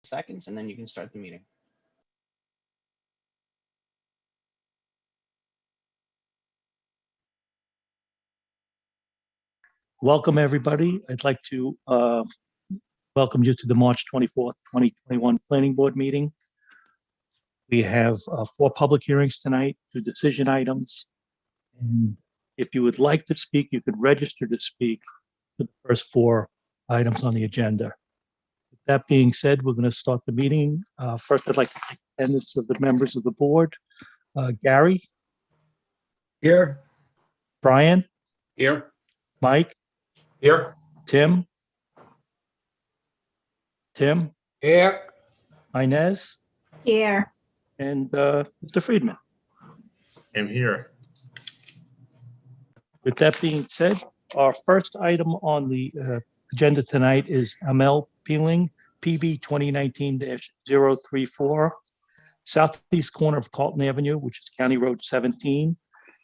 seconds, and then you can start the meeting. Welcome, everybody. I'd like to welcome you to the March 24th, 2021 Planning Board meeting. We have 4 public hearings tonight, 2 decision items. And if you would like to speak, you could register to speak for the first 4 items on the agenda. With that being said, we're going to start the meeting. First, I'd like to take attendance of the members of the board. Gary? Here. Brian? Here. Mike? Here. Tim? Tim? Here. Inez? Here. And Mr. Friedman. I'm here. With that being said, our first item on the agenda tonight is Amel Peeling, PB 2019-034, southeast corner of Carlton Avenue, which is County Road 17,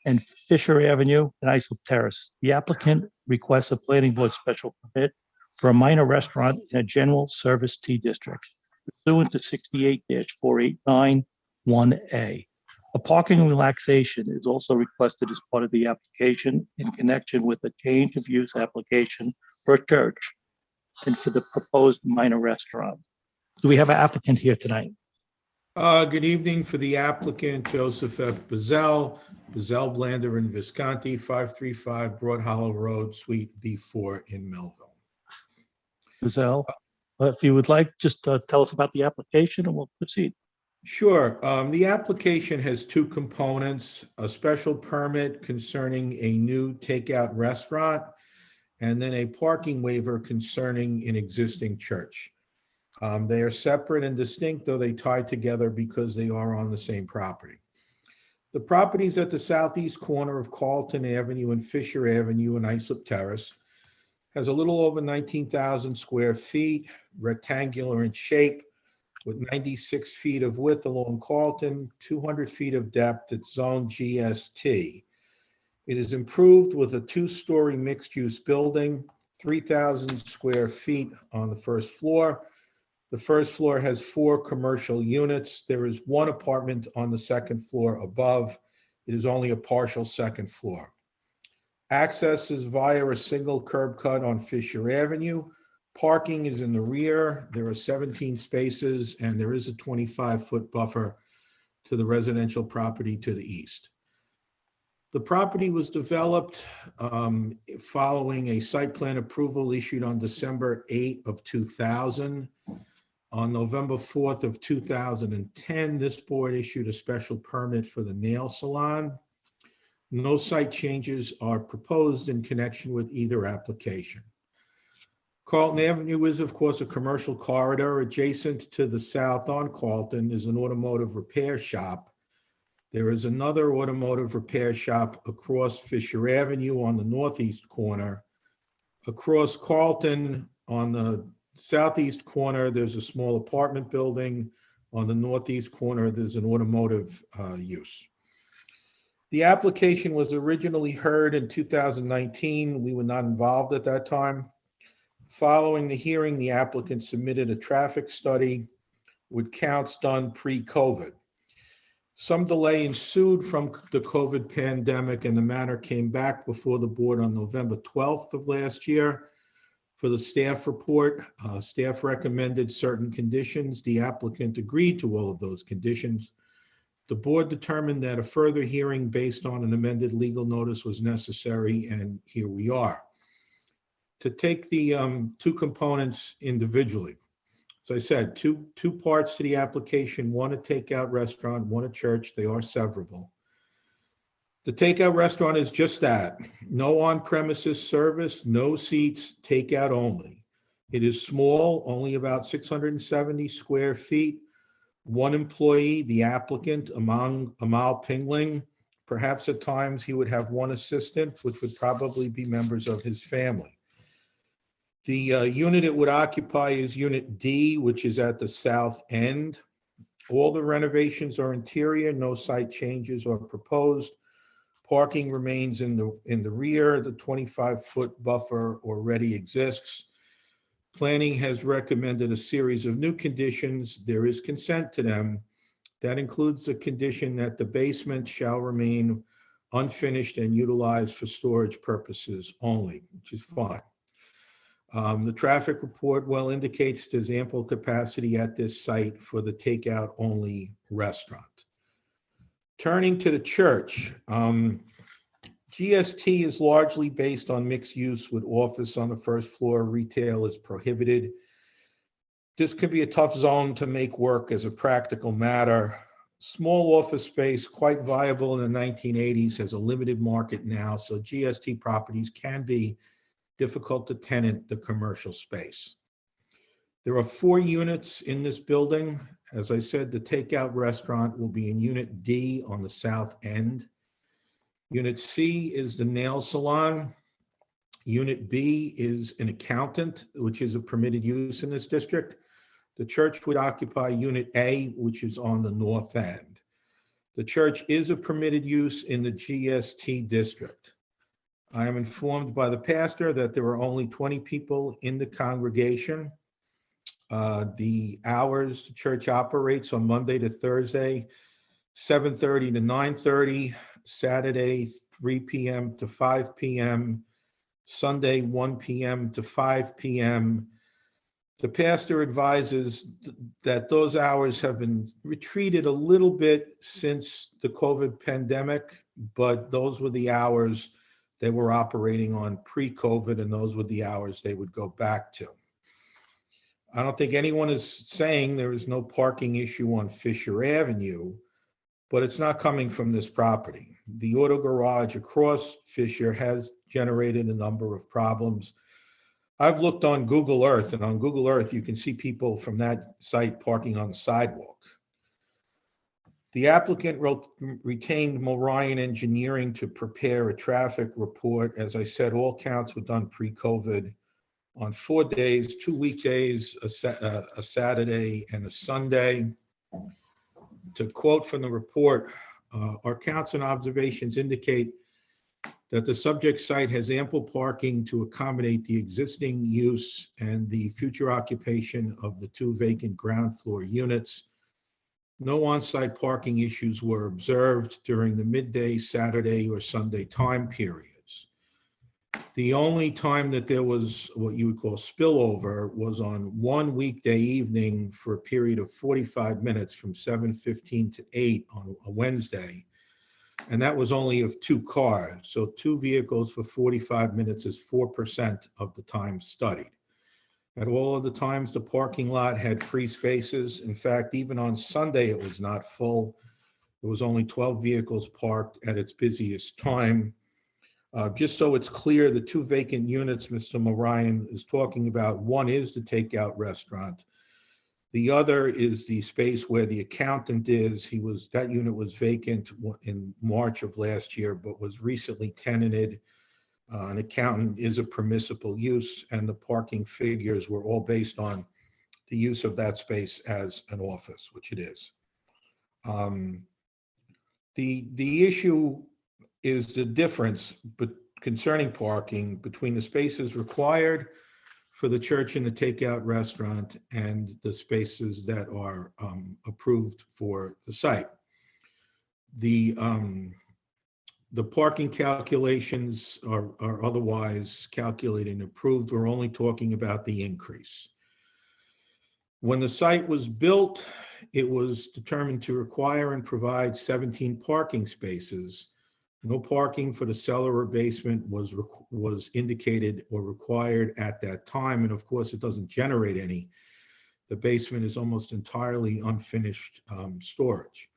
and Fisher Avenue and Islip Terrace. The applicant requests a planning board special permit for a minor restaurant in a general service T district, pursuant to 68-4891A. A parking relaxation is also requested as part of the application in connection with a change of use application for a church and for the proposed minor restaurant. Do we have an applicant here tonight? Good evening. For the applicant, Joseph F. Bazell, Blander and Visconti, 535 Broad Hollow Road, Suite B4 in Melville. Giselle, if you would like, just tell us about the application and we'll proceed. Sure. The application has 2 components, a special permit concerning a new takeout restaurant, and then a parking waiver concerning an existing church. They are separate and distinct, though they tie together because they are on the same property. The property is at the southeast corner of Carlton Avenue and Fisher Avenue in Islip Terrace, has a little over 19,000 square feet, rectangular in shape, with 96 feet of width along Carlton, 200 feet of depth at zone GST. It is improved with a 2-story mixed-use building, 3,000 square feet on the first floor. The first floor has 4 commercial units. There is 1 apartment on the second floor above. It is only a partial second floor. Access is via a single curb cut on Fisher Avenue. Parking is in the rear. There are 17 spaces, and there is a 25-foot buffer to the residential property to the east. The property was developed following a site plan approval issued on December 8 of 2000. On November 4th of 2010, this board issued a special permit for the nail salon. No site changes are proposed in connection with either application. Carlton Avenue is, of course, a commercial corridor. Adjacent to the south on Carlton is an automotive repair shop. There is another automotive repair shop across Fisher Avenue on the northeast corner. Across Carlton on the southeast corner, there's a small apartment building. On the northeast corner, there's an automotive use. The application was originally heard in 2019. We were not involved at that time. Following the hearing, the applicant submitted a traffic study with counts done pre-COVID. Some delay ensued from the COVID pandemic, and the matter came back before the board on November 12th of last year. For the staff report, staff recommended certain conditions. The applicant agreed to all of those conditions. The board determined that a further hearing based on an amended legal notice was necessary, and here we are. To take the 2 components individually. As I said, two parts to the application, 1 a takeout restaurant, 1 a church. They are severable. The takeout restaurant is just that. No on-premises service, no seats, takeout only. It is small, only about 670 square feet. 1 employee, the applicant, Amal Pingling. Perhaps at times he would have 1 assistant, which would probably be members of his family. The unit it would occupy is Unit D, which is at the south end. All the renovations are interior, no site changes are proposed. Parking remains in the rear. The 25-foot buffer already exists. Planning has recommended a series of new conditions. There is consent to them. That includes the condition that the basement shall remain unfinished and utilized for storage purposes only, which is fine. The traffic report well indicates there's ample capacity at this site for the takeout only restaurant. Turning to the church, GST is largely based on mixed use with office on the first floor. Retail is prohibited. This could be a tough zone to make work as a practical matter. Small office space, quite viable in the 1980s, has a limited market now, so GST properties can be difficult to tenant the commercial space. There are 4 units in this building. As I said, the takeout restaurant will be in Unit D on the south end. Unit C is the nail salon. Unit B is an accountant, which is a permitted use in this district. The church would occupy Unit A, which is on the north end. The church is a permitted use in the GST district. I am informed by the pastor that there are only 20 people in the congregation. The hours the church operates on Monday to Thursday, 7:30 to 9:30, Saturday, 3 p.m. to 5 p.m., Sunday, 1 p.m. to 5 p.m. The pastor advises that those hours have been retreated a little bit since the COVID pandemic, but those were the hours they were operating on pre-COVID, and those were the hours they would go back to. I don't think anyone is saying there is no parking issue on Fisher Avenue, but it's not coming from this property. The auto garage across Fisher has generated a number of problems. I've looked on Google Earth, and on Google Earth, you can see people from that site parking on the sidewalk. The applicant retained Morian Engineering to prepare a traffic report. As I said, all counts were done pre-COVID on 4 days, 2 weekdays, a Saturday and a Sunday. To quote from the report, our counts and observations indicate that the subject site has ample parking to accommodate the existing use and the future occupation of the 2 vacant ground floor units. No on-site parking issues were observed during the midday, Saturday, or Sunday time periods. The only time that there was what you would call spillover was on one weekday evening for a period of 45 minutes from 7:15 to 8 on a Wednesday. And that was only of 2 cars. So 2 vehicles for 45 minutes is 4% of the time studied. At all of the times, the parking lot had free spaces. In fact, even on Sunday, it was not full. There was only 12 vehicles parked at its busiest time. Just so it's clear, the 2 vacant units Mr. Morian is talking about, one is the takeout restaurant. The other is the space where the accountant is. That unit was vacant in March of last year, but was recently tenanted. An accountant is a permissible use, and the parking figures were all based on the use of that space as an office, which it is. The issue is the difference concerning parking between the spaces required for the church and the takeout restaurant and the spaces that are approved for the site. The parking calculations are otherwise calculated and approved. We're only talking about the increase. When the site was built, it was determined to require and provide 17 parking spaces. No parking for the cellar or basement was indicated or required at that time. And of course, it doesn't generate any. The basement is almost entirely unfinished storage.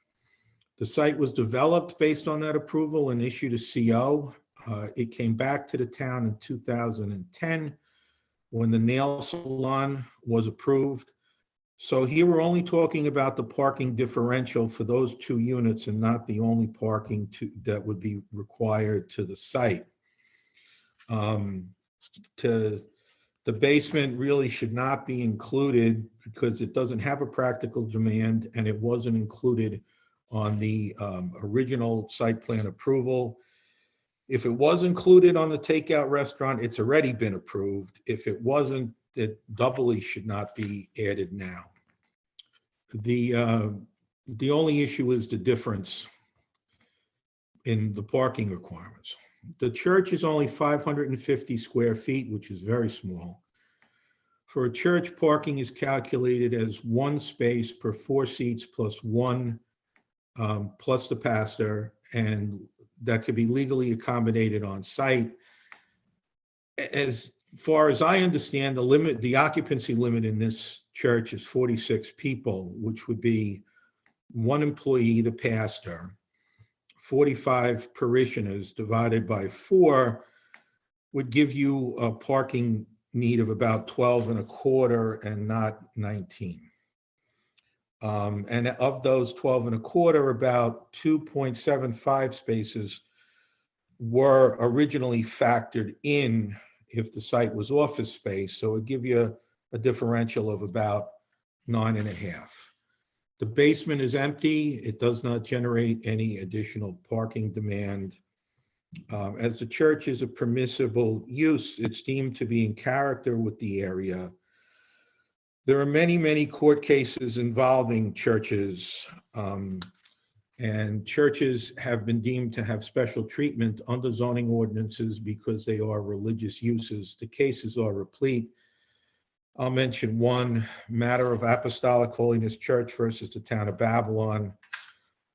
The site was developed based on that approval and issued a CO. It came back to the town in 2010 when the nail salon was approved. So here we're only talking about the parking differential for those 2 units and not the only parking that would be required to the site. The basement really should not be included because it doesn't have a practical demand, and it wasn't included on the original site plan approval. If it was included on the takeout restaurant, it's already been approved. If it wasn't, that doubly should not be added now. The only issue is the difference in the parking requirements. The church is only 550 square feet, which is very small. For a church, parking is calculated as one space per 4 seats plus one, plus the pastor, and that could be legally accommodated on site. As far as I understand, the occupancy limit in this church is 46 people, which would be one employee, the pastor, 45 parishioners divided by 4 would give you a parking need of about 12 and a quarter and not 19. And of those 12 and a quarter, about 2.75 spaces were originally factored in if the site was office space. So it would give you a differential of about 9.5. The basement is empty. It does not generate any additional parking demand. As the church is a permissible use, it's deemed to be in character with the area. There are many, many court cases involving churches, and churches have been deemed to have special treatment under zoning ordinances because they are religious uses. The cases are replete. I'll mention one matter of Apostolic Holiness Church versus the town of Babylon,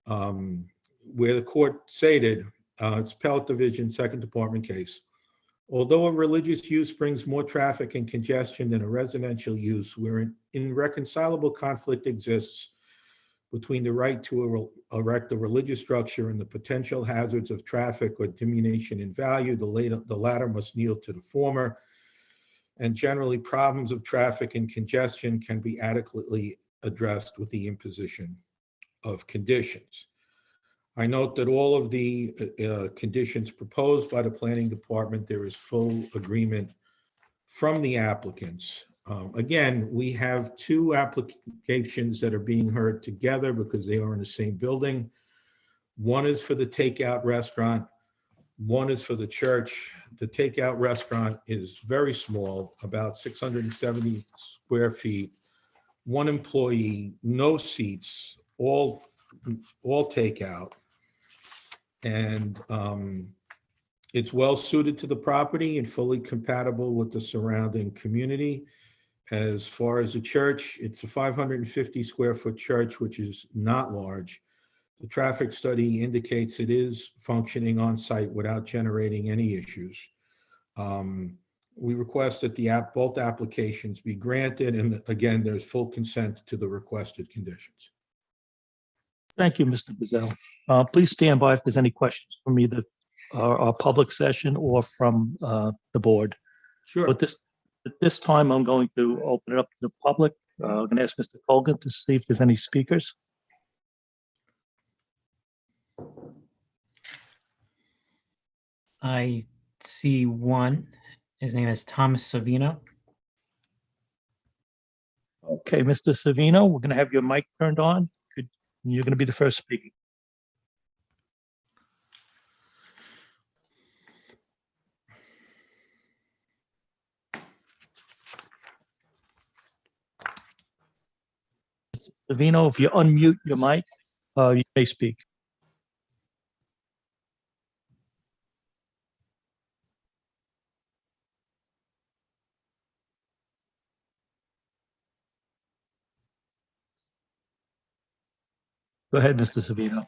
where the court stated, it's Appellate Division, 2nd Department case. Although a religious use brings more traffic and congestion than a residential use, where an irreconcilable conflict exists between the right to erect a religious structure and the potential hazards of traffic or diminution in value, the latter must yield to the former. And generally, problems of traffic and congestion can be adequately addressed with the imposition of conditions. I note that all of the conditions proposed by the planning department, there is full agreement from the applicants. Again, we have 2 applications that are being heard together because they are in the same building. One is for the takeout restaurant. One is for the church. The takeout restaurant is very small, about 670 square feet, 1 employee, no seats, all takeout. And it's well suited to the property and fully compatible with the surrounding community. As far as the church, it's a 550 square foot church, which is not large. The traffic study indicates it is functioning on site without generating any issues. We request that both applications be granted, and again, there's full consent to the requested conditions. Thank you, Mr. Bazell. Please stand by if there's any questions from either our public session or from the board. Sure. At this time, I'm going to open it up to the public. I'm going to ask Mr. Colgan to see if there's any speakers. I see one. His name is Thomas Savino. Okay, Mr. Savino, we're going to have your mic turned on. You're going to be the first speaker. Mr. Savino, if you unmute your mic, you may speak. Go ahead, Mr. Savino.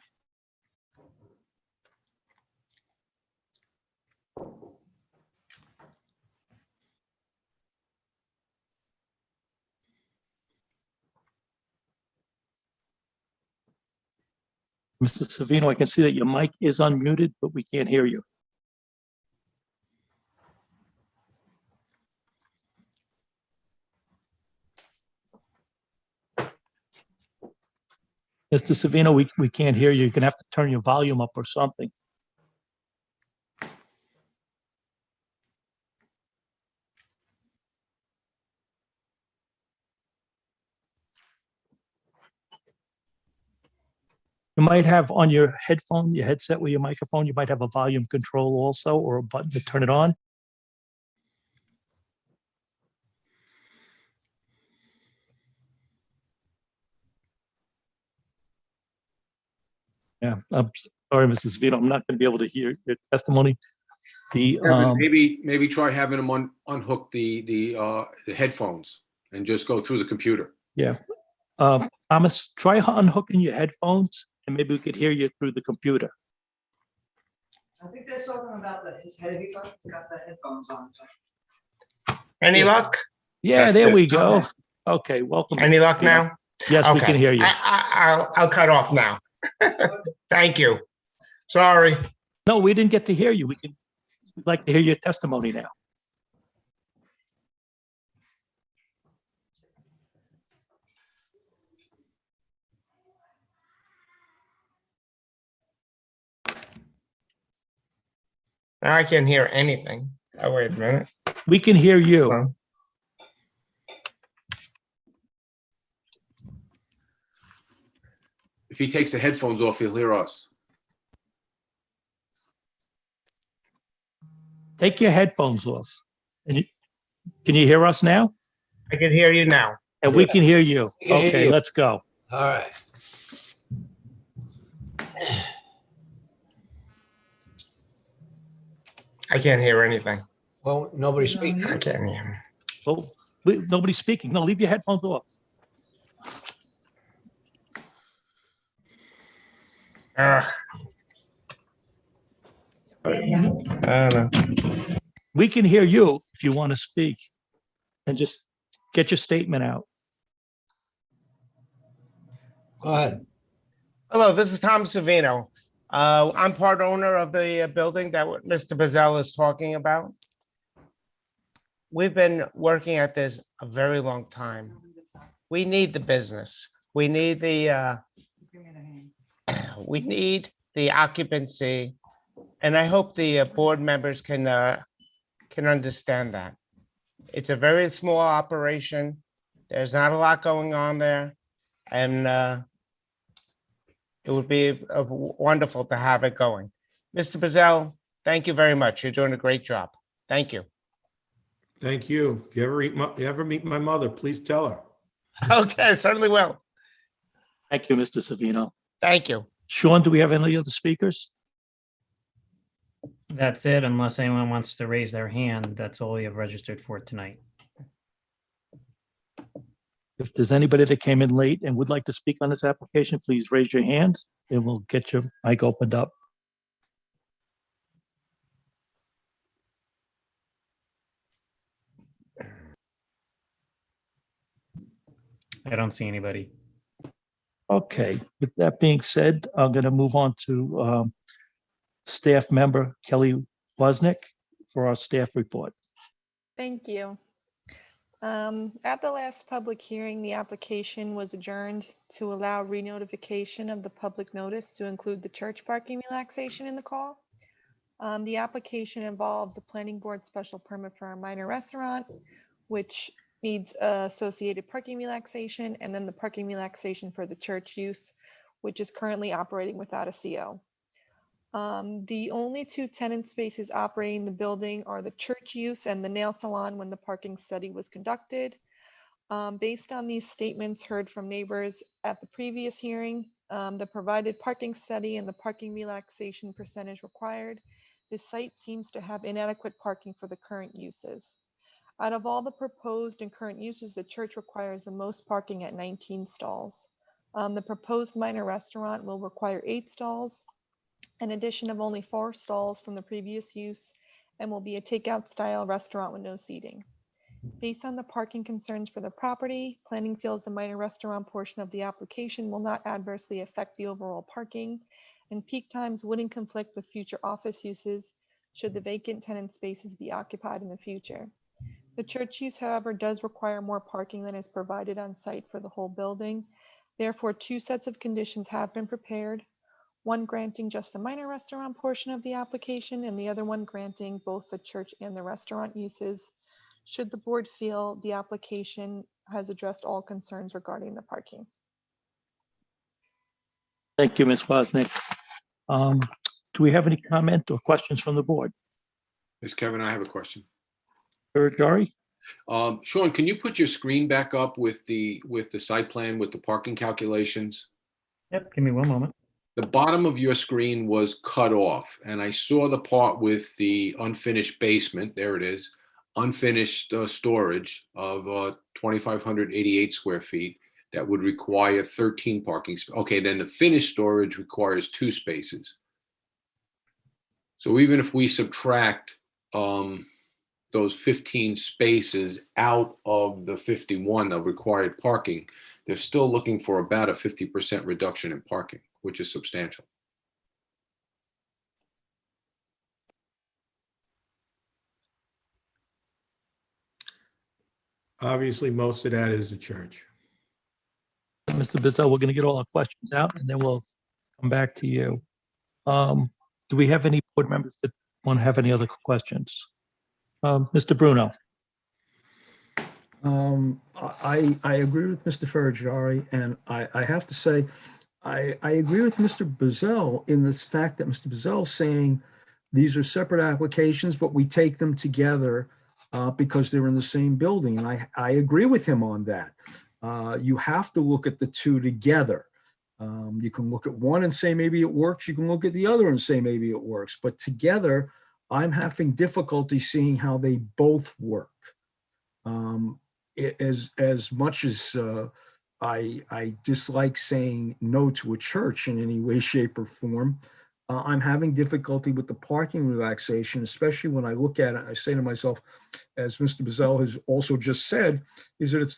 Mr. Savino, I can see that your mic is unmuted, but we can't hear you. Mr. Savino, we can't hear you. You're going to have to turn your volume up or something. You might have on your headphone, your headset with your microphone, you might have a volume control also, or a button to turn it on. Yeah, I'm sorry, Mrs. Vito, I'm not going to be able to hear your testimony. The, Kevin, maybe try having them unhook the headphones and just go through the computer. Thomas, try unhooking your headphones and maybe we could hear you through the computer. I think they're talking about his head. He's got the headphones on. Any Yeah. luck? Yeah, That's there good. we go. Okay, welcome. Any Mr. luck Vito. now? Yes, we Okay. can hear you. I'll cut off now. Thank you. Sorry. No, we didn't get to hear you. We'd like to hear your testimony now. Now I can't hear anything. Oh, wait a minute. We can hear you. Huh? If he takes the headphones off, he'll hear us. Take your headphones off. Can you hear us now? I can hear you now. And we can hear you. We can hear Okay, you. let's go. All right. I can't hear anything. Well, nobody's speaking. I can't hear. Well, nobody's speaking. No, leave your headphones off. I don't know. We can hear you if you want to speak and just get your statement out. Go ahead. Hello, this is Tom Savino. I'm part owner of the building that what Mr. Bazell is talking about. We've been working at this a very long time. We need the business. We need the we need the occupancy, and I hope the board members can understand that. It's a very small operation. There's not a lot going on there, and it would be wonderful to have it going. Mr. Bazell, thank you very much. You're doing a great job. Thank you. Thank you. If you ever meet my mother, please tell her. Okay, I certainly will. Thank you, Mr. Savino. Thank you. Sean, do we have any other speakers? That's it, unless anyone wants to raise their hand. That's all we have registered for tonight. If there's anybody that came in late and would like to speak on this application, please raise your hand and we'll get your mic opened up. I don't see anybody. Okay, with that being said, I'm going to move on to staff member Kelly Wozniak for our staff report. Thank you. At the last public hearing, the application was adjourned to allow re-notification of the public notice to include the church parking relaxation in the call. The application involves a planning board special permit for a minor restaurant, which needs associated parking relaxation, and then the parking relaxation for the church use, which is currently operating without a CO. The only two tenant spaces operating the building are the church use and the nail salon when the parking study was conducted. Based on these statements heard from neighbors at the previous hearing, the provided parking study and the parking relaxation percentage required, this site seems to have inadequate parking for the current uses. Out of all the proposed and current uses, the church requires the most parking at 19 stalls. The proposed minor restaurant will require 8 stalls, an addition of only 4 stalls from the previous use, and will be a takeout style restaurant with no seating. Based on the parking concerns for the property, planning feels the minor restaurant portion of the application will not adversely affect the overall parking, and peak times wouldn't conflict with future office uses should the vacant tenant spaces be occupied in the future. The church use, however, does require more parking than is provided on site for the whole building. Therefore, 2 sets of conditions have been prepared. One granting just the minor restaurant portion of the application, and the other one granting both the church and the restaurant uses, should the board feel the application has addressed all concerns regarding the parking. Thank you, Ms. Wozniak. Do we have any comment or questions from the board? Yes, Kevin, I have a question. Jari? Sean, can you put your screen back up with the site plan with the parking calculations? Yep, give me one moment. the bottom of your screen was cut off, and I saw the part with the unfinished basement. There it is, unfinished storage of 2,588 square feet that would require 13 parking spaces. Okay, then the finished storage requires 2 spaces. So even if we subtract those 15 spaces out of the 51 of required parking, they're still looking for about a 50% reduction in parking, which is substantial. Obviously, most of that is the church. Mr. Bizzell, we're going to get all our questions out and then we'll come back to you. Do we have any board members that want to have any other questions? Mr. Bruno? I agree with Mr. Ferraggiari, and I have to say, I agree with Mr. Bizzell in this fact that Mr. Bizzell is saying these are separate applications, but we take them together because they're in the same building. And I agree with him on that. You have to look at the two together. You can look at one and say maybe it works. You can look at the other and say maybe it works. But together, I'm having difficulty seeing how they both work. As much as I dislike saying no to a church in any way, shape, or form, I'm having difficulty with the parking relaxation, especially when I look at it. I say to myself, as Mr. Bizzell has also just said, is that it's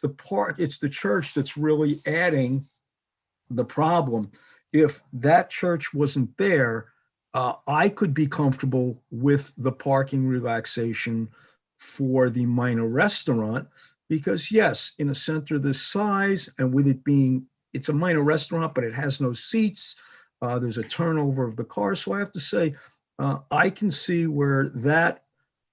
the church that's really adding the problem. If that church wasn't there, I could be comfortable with the parking relaxation for the minor restaurant, because yes, in a center this size and with it being, it's a minor restaurant, but it has no seats. There's a turnover of the cars. So I have to say, I can see where that,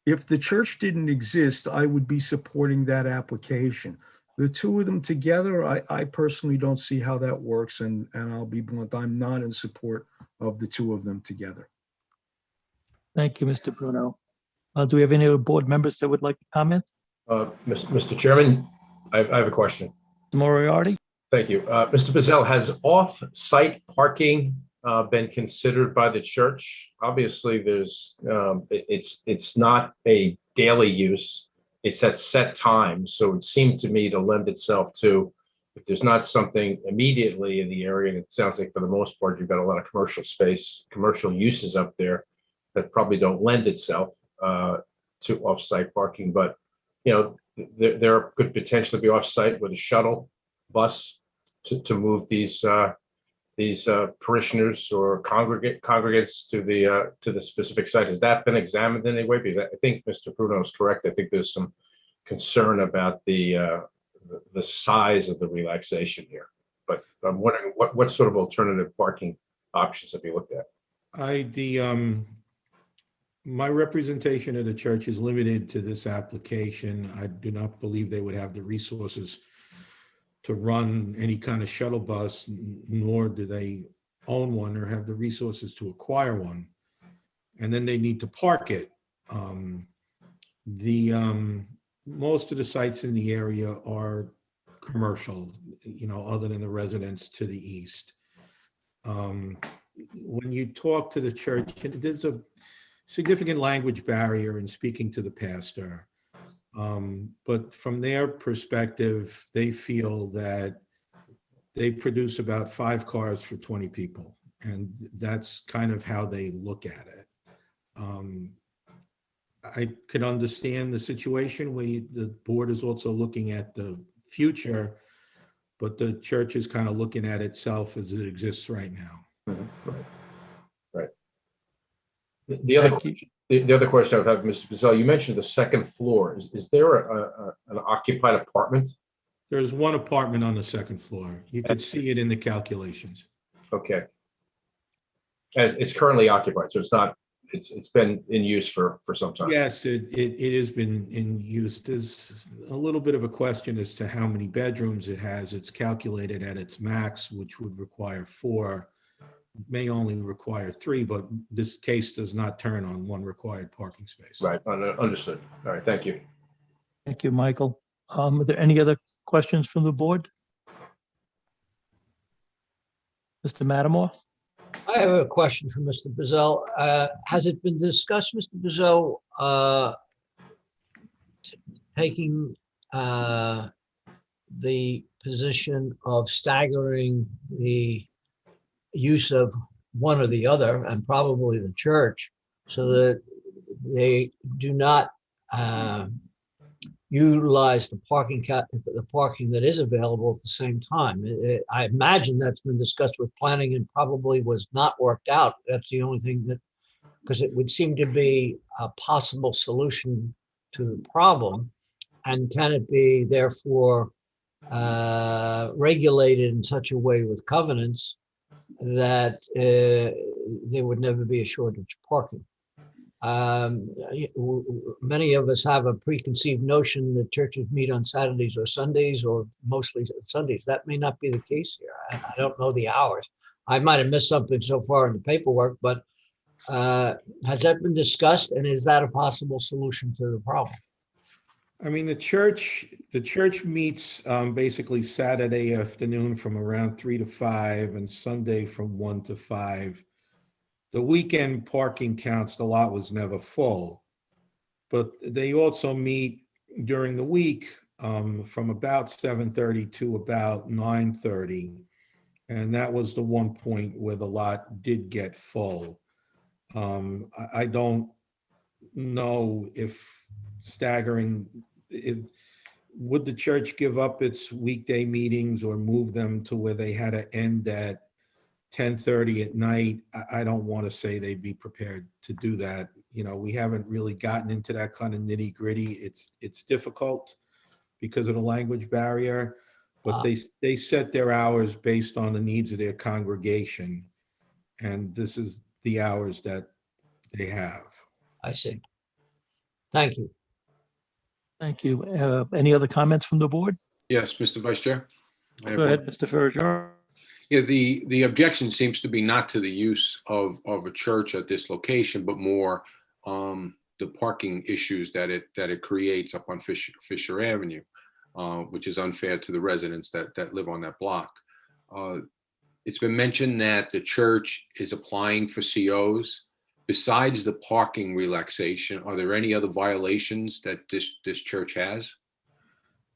if the church didn't exist, I would be supporting that application. The two of them together, I personally don't see how that works. And I'll be blunt, I'm not in support of the two of them together. Thank you, Mr. Bruno. Do we have any other board members that would like to comment? Mr. Chairman, I have a question. Moriarty? Thank you. Mr. Bizzell, has off-site parking been considered by the church? Obviously, there's it's not a daily use. It's at set times. So it seemed to me to lend itself to, if there's not something immediately in the area, and it sounds like for the most part, you've got a lot of commercial space, commercial uses up there that probably don't lend itself to off-site parking. But, you know, there could potentially be off-site with a shuttle bus to move these parishioners or congregants to the specific site. Has that been examined in any way? Because I think Mr. Bruno is correct. I think there's some concern about the size of the relaxation here. But I'm wondering what sort of alternative parking options have you looked at? My representation of the church is limited to this application. I do not believe they would have the resources to run any kind of shuttle bus, nor do they own one or have the resources to acquire one. And then they need to park it. Most of the sites in the area are commercial, you know, other than the residents to the east. When you talk to the church, there's a significant language barrier in speaking to the pastor. But from their perspective, they feel that they produce about 5 cars for 20 people. And that's kind of how they look at it. I could understand the situation where the board is also looking at the future, but the church is kind of looking at itself as it exists right now. Right. The other question I have, Mr. Bizzell, you mentioned the second floor. Is there an occupied apartment? There's one apartment on the second floor. You could see it in the calculations. Okay. And it's currently occupied, so it's not. It's been in use for some time. Yes, it has been in use. There's a little bit of a question as to how many bedrooms it has. It's calculated at its max, which would require 4. May only require 3, but this case does not turn on one required parking space. Right, understood. All right, thank you. Thank you, Michael. Are there any other questions from the board? Mr. Matamore? I have a question for Mr. Bezell. Has it been discussed, Mr. Bezell, taking the position of staggering the use of one or the other, and probably the church, so that they do not utilize the parking that is available at the same time? I imagine that's been discussed with planning and probably was not worked out. That's the only thing that, because it would seem to be a possible solution to the problem. And can it be therefore regulated in such a way with covenants that there would never be a shortage of parking? Many of us have a preconceived notion that churches meet on Saturdays or Sundays, or mostly Sundays. That may not be the case here. I don't know the hours. I might have missed something so far in the paperwork, but has that been discussed, and is that a possible solution to the problem? I mean, the church meets basically Saturday afternoon from around 3 to 5 and Sunday from 1 to 5. The weekend parking counts, the lot was never full, but they also meet during the week from about 7:30 to about 9:30. And that was the one point where the lot did get full. I don't know if staggering, would the church give up its weekday meetings or move them to where they had to end at 10:30 at night? I don't want to say they'd be prepared to do that. You know, we haven't really gotten into that kind of nitty gritty. It's difficult because of the language barrier, but they set their hours based on the needs of their congregation. And this is the hours that they have. I see. Thank you. Thank you. Any other comments from the board? Yes, Mr. Vice Chair. I have Go one. ahead, Mr. Farrar. Yeah, the objection seems to be not to the use of a church at this location, but more the parking issues that it creates up on Fisher Avenue, which is unfair to the residents that live on that block. It's been mentioned that the church is applying for COs. Besides the parking relaxation, are there any other violations that this church has?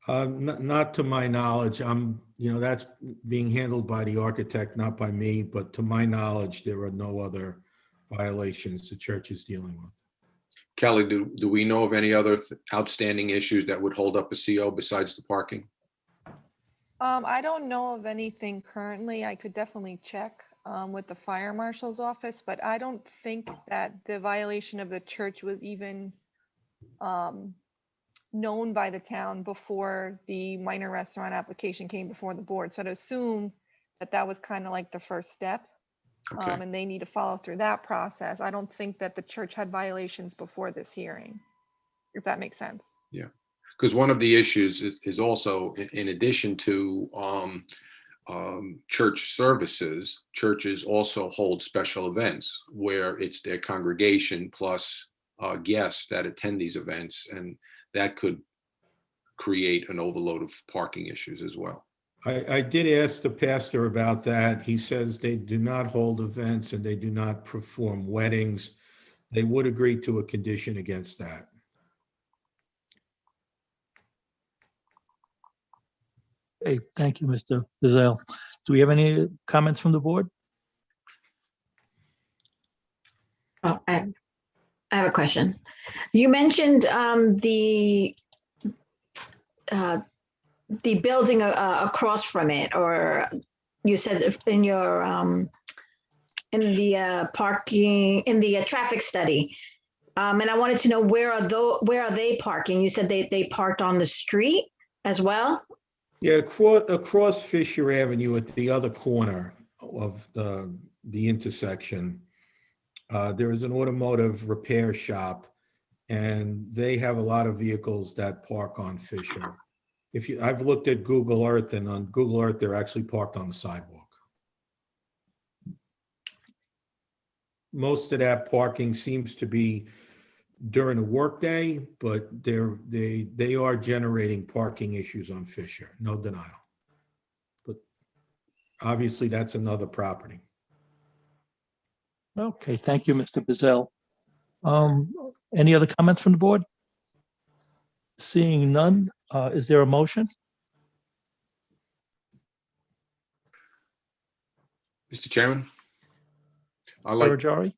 Not to my knowledge. That's being handled by the architect, not by me, but to my knowledge, there are no other violations the church is dealing with. Kelly, do we know of any other outstanding issues that would hold up a CO besides the parking? I don't know of anything currently. I could definitely check with the fire marshal's office, but I don't think that the violation of the church was even known by the town before the minor restaurant application came before the board. So I'd assume that was kind of like the first step. Okay. And they need to follow through that process. I don't think that the church had violations before this hearing, if that makes sense. Yeah, because one of the issues is also, in addition to church services, churches also hold special events where it's their congregation plus guests that attend these events, and that could create an overload of parking issues as well. I did ask the pastor about that. He says they do not hold events and they do not perform weddings. They would agree to a condition against that. Okay, thank you, Mr. Bizell. Do we have any comments from the board? Oh, I have a question. You mentioned the building across from it, or you said in your in the parking, in the traffic study, and I wanted to know where are they parking? You said they parked on the street as well? Yeah, across Fisher Avenue at the other corner of the intersection, there is an automotive repair shop, and they have a lot of vehicles that park on Fisher. I've looked at Google Earth, and on Google Earth, they're actually parked on the sidewalk. Most of that parking seems to be during the workday, but they are generating parking issues on Fisher, no denial. But obviously, that's another property. Okay, thank you, Mr. Bezell. Any other comments from the board? Seeing none, is there a motion? Mr. Chairman, I'd like Farajari?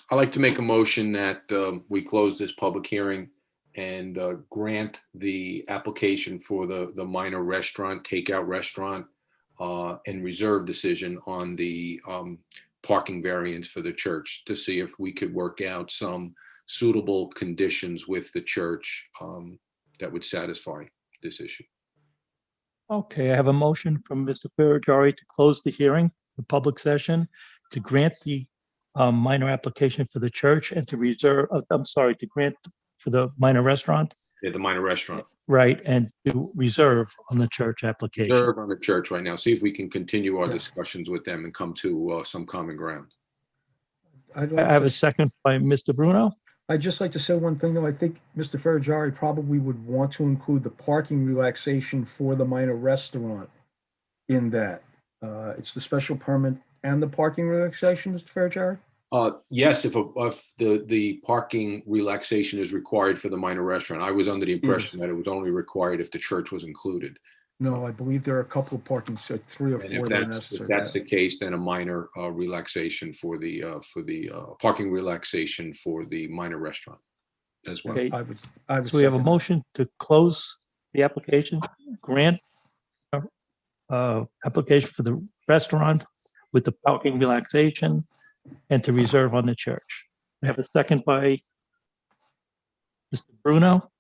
I'd like to make a motion that we close this public hearing and grant the application for the minor restaurant, takeout restaurant, and reserve decision on the parking variance for the church to see if we could work out some suitable conditions with the church that would satisfy this issue. Okay, I have a motion from Mr. Farajari to close the hearing, the public session, to grant the minor application for the church and to reserve, to grant for the minor restaurant, Yeah, the minor restaurant. right, and to reserve on the church application. Reserve on the church right now. See if we can continue our Yeah. discussions with them and come to some common ground. I'd I like have to- a second by Mr. Bruno. I'd just like to say one thing, though. I think Mr. Farajari probably would want to include the parking relaxation for the minor restaurant in that. It's the special permit and the parking relaxation, Mr. Farajari? Yes, if the parking relaxation is required for the minor restaurant. I was under the impression that it was only required if the church was included. No, I believe there are a couple of parking, so 3 or And 4 if that are that's necessary. the case, then a minor relaxation for the parking relaxation for the minor restaurant as well. Okay, I would so we have a second that. motion to close the application, grant application for the restaurant with the parking relaxation and to reserve on the church. I have a second by Mr. Bruno.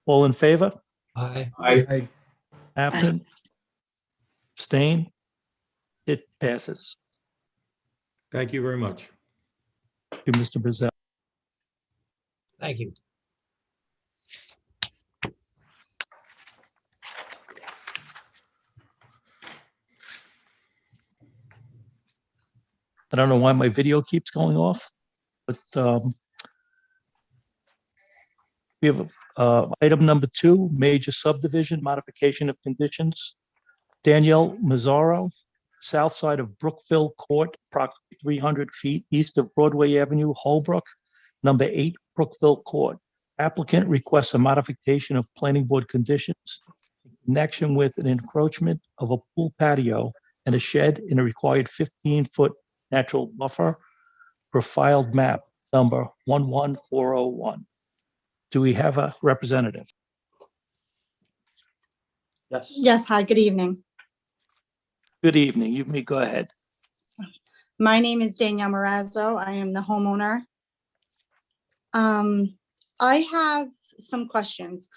All in favor? Aye. I- Absent? Abstain? It passes. Thank you very much. Thank you, Mr. Brazil. Thank you. I don't know why my video keeps going off, but we have item number 2, major subdivision modification of conditions. Danielle Mazzaro, south side of Brookville Court, approximately 300 feet east of Broadway Avenue, Holbrook, number 8, Brookville Court. Applicant requests a modification of planning board conditions in connection with an encroachment of a pool patio and a shed in a required 15-foot natural buffer per filed map number 11401. Do we have a representative? Yes. Yes, hi, good evening. Good evening. You may go ahead. My name is Danielle Morazzo. I am the homeowner. I have some questions.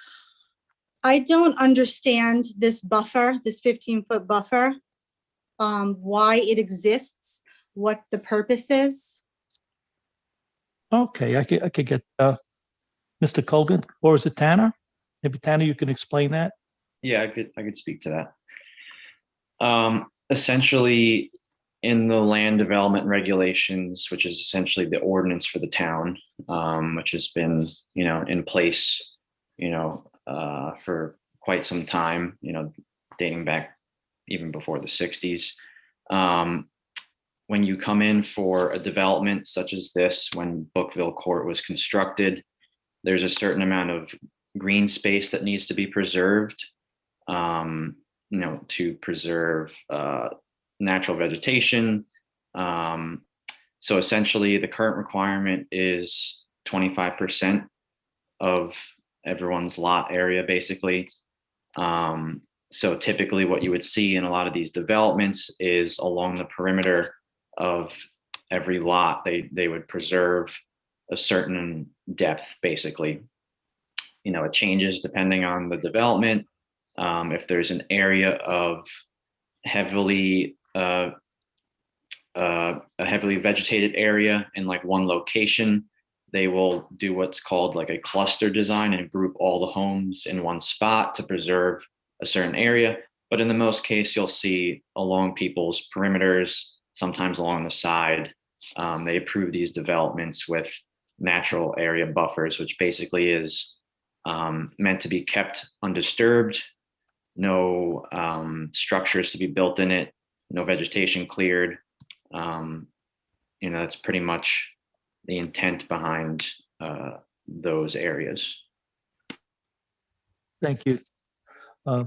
I don't understand this buffer, this 15-foot buffer, why it exists, what the purpose is. Okay, I could get Mr. Colgan, or is it Tanner? Maybe Tanner, you can explain that. Yeah, I could speak to that. Essentially, in the land development regulations, which is essentially the ordinance for the town, which has been, in place, for quite some time, dating back even before the 60s. When you come in for a development such as this, when Brookville Court was constructed, there's a certain amount of green space that needs to be preserved, to preserve natural vegetation. So essentially the current requirement is 25% of everyone's lot area, basically. So typically what you would see in a lot of these developments is along the perimeter of every lot, they would preserve a certain depth, basically. It changes depending on the development. If there's an area of a heavily vegetated area in like one location, they will do what's called like a cluster design and group all the homes in one spot to preserve a certain area. But in the most case, you'll see along people's perimeters, sometimes along the side, they approve these developments with natural area buffers, which basically is meant to be kept undisturbed, no structures to be built in it, no vegetation cleared. that's pretty much the intent behind those areas. Thank you.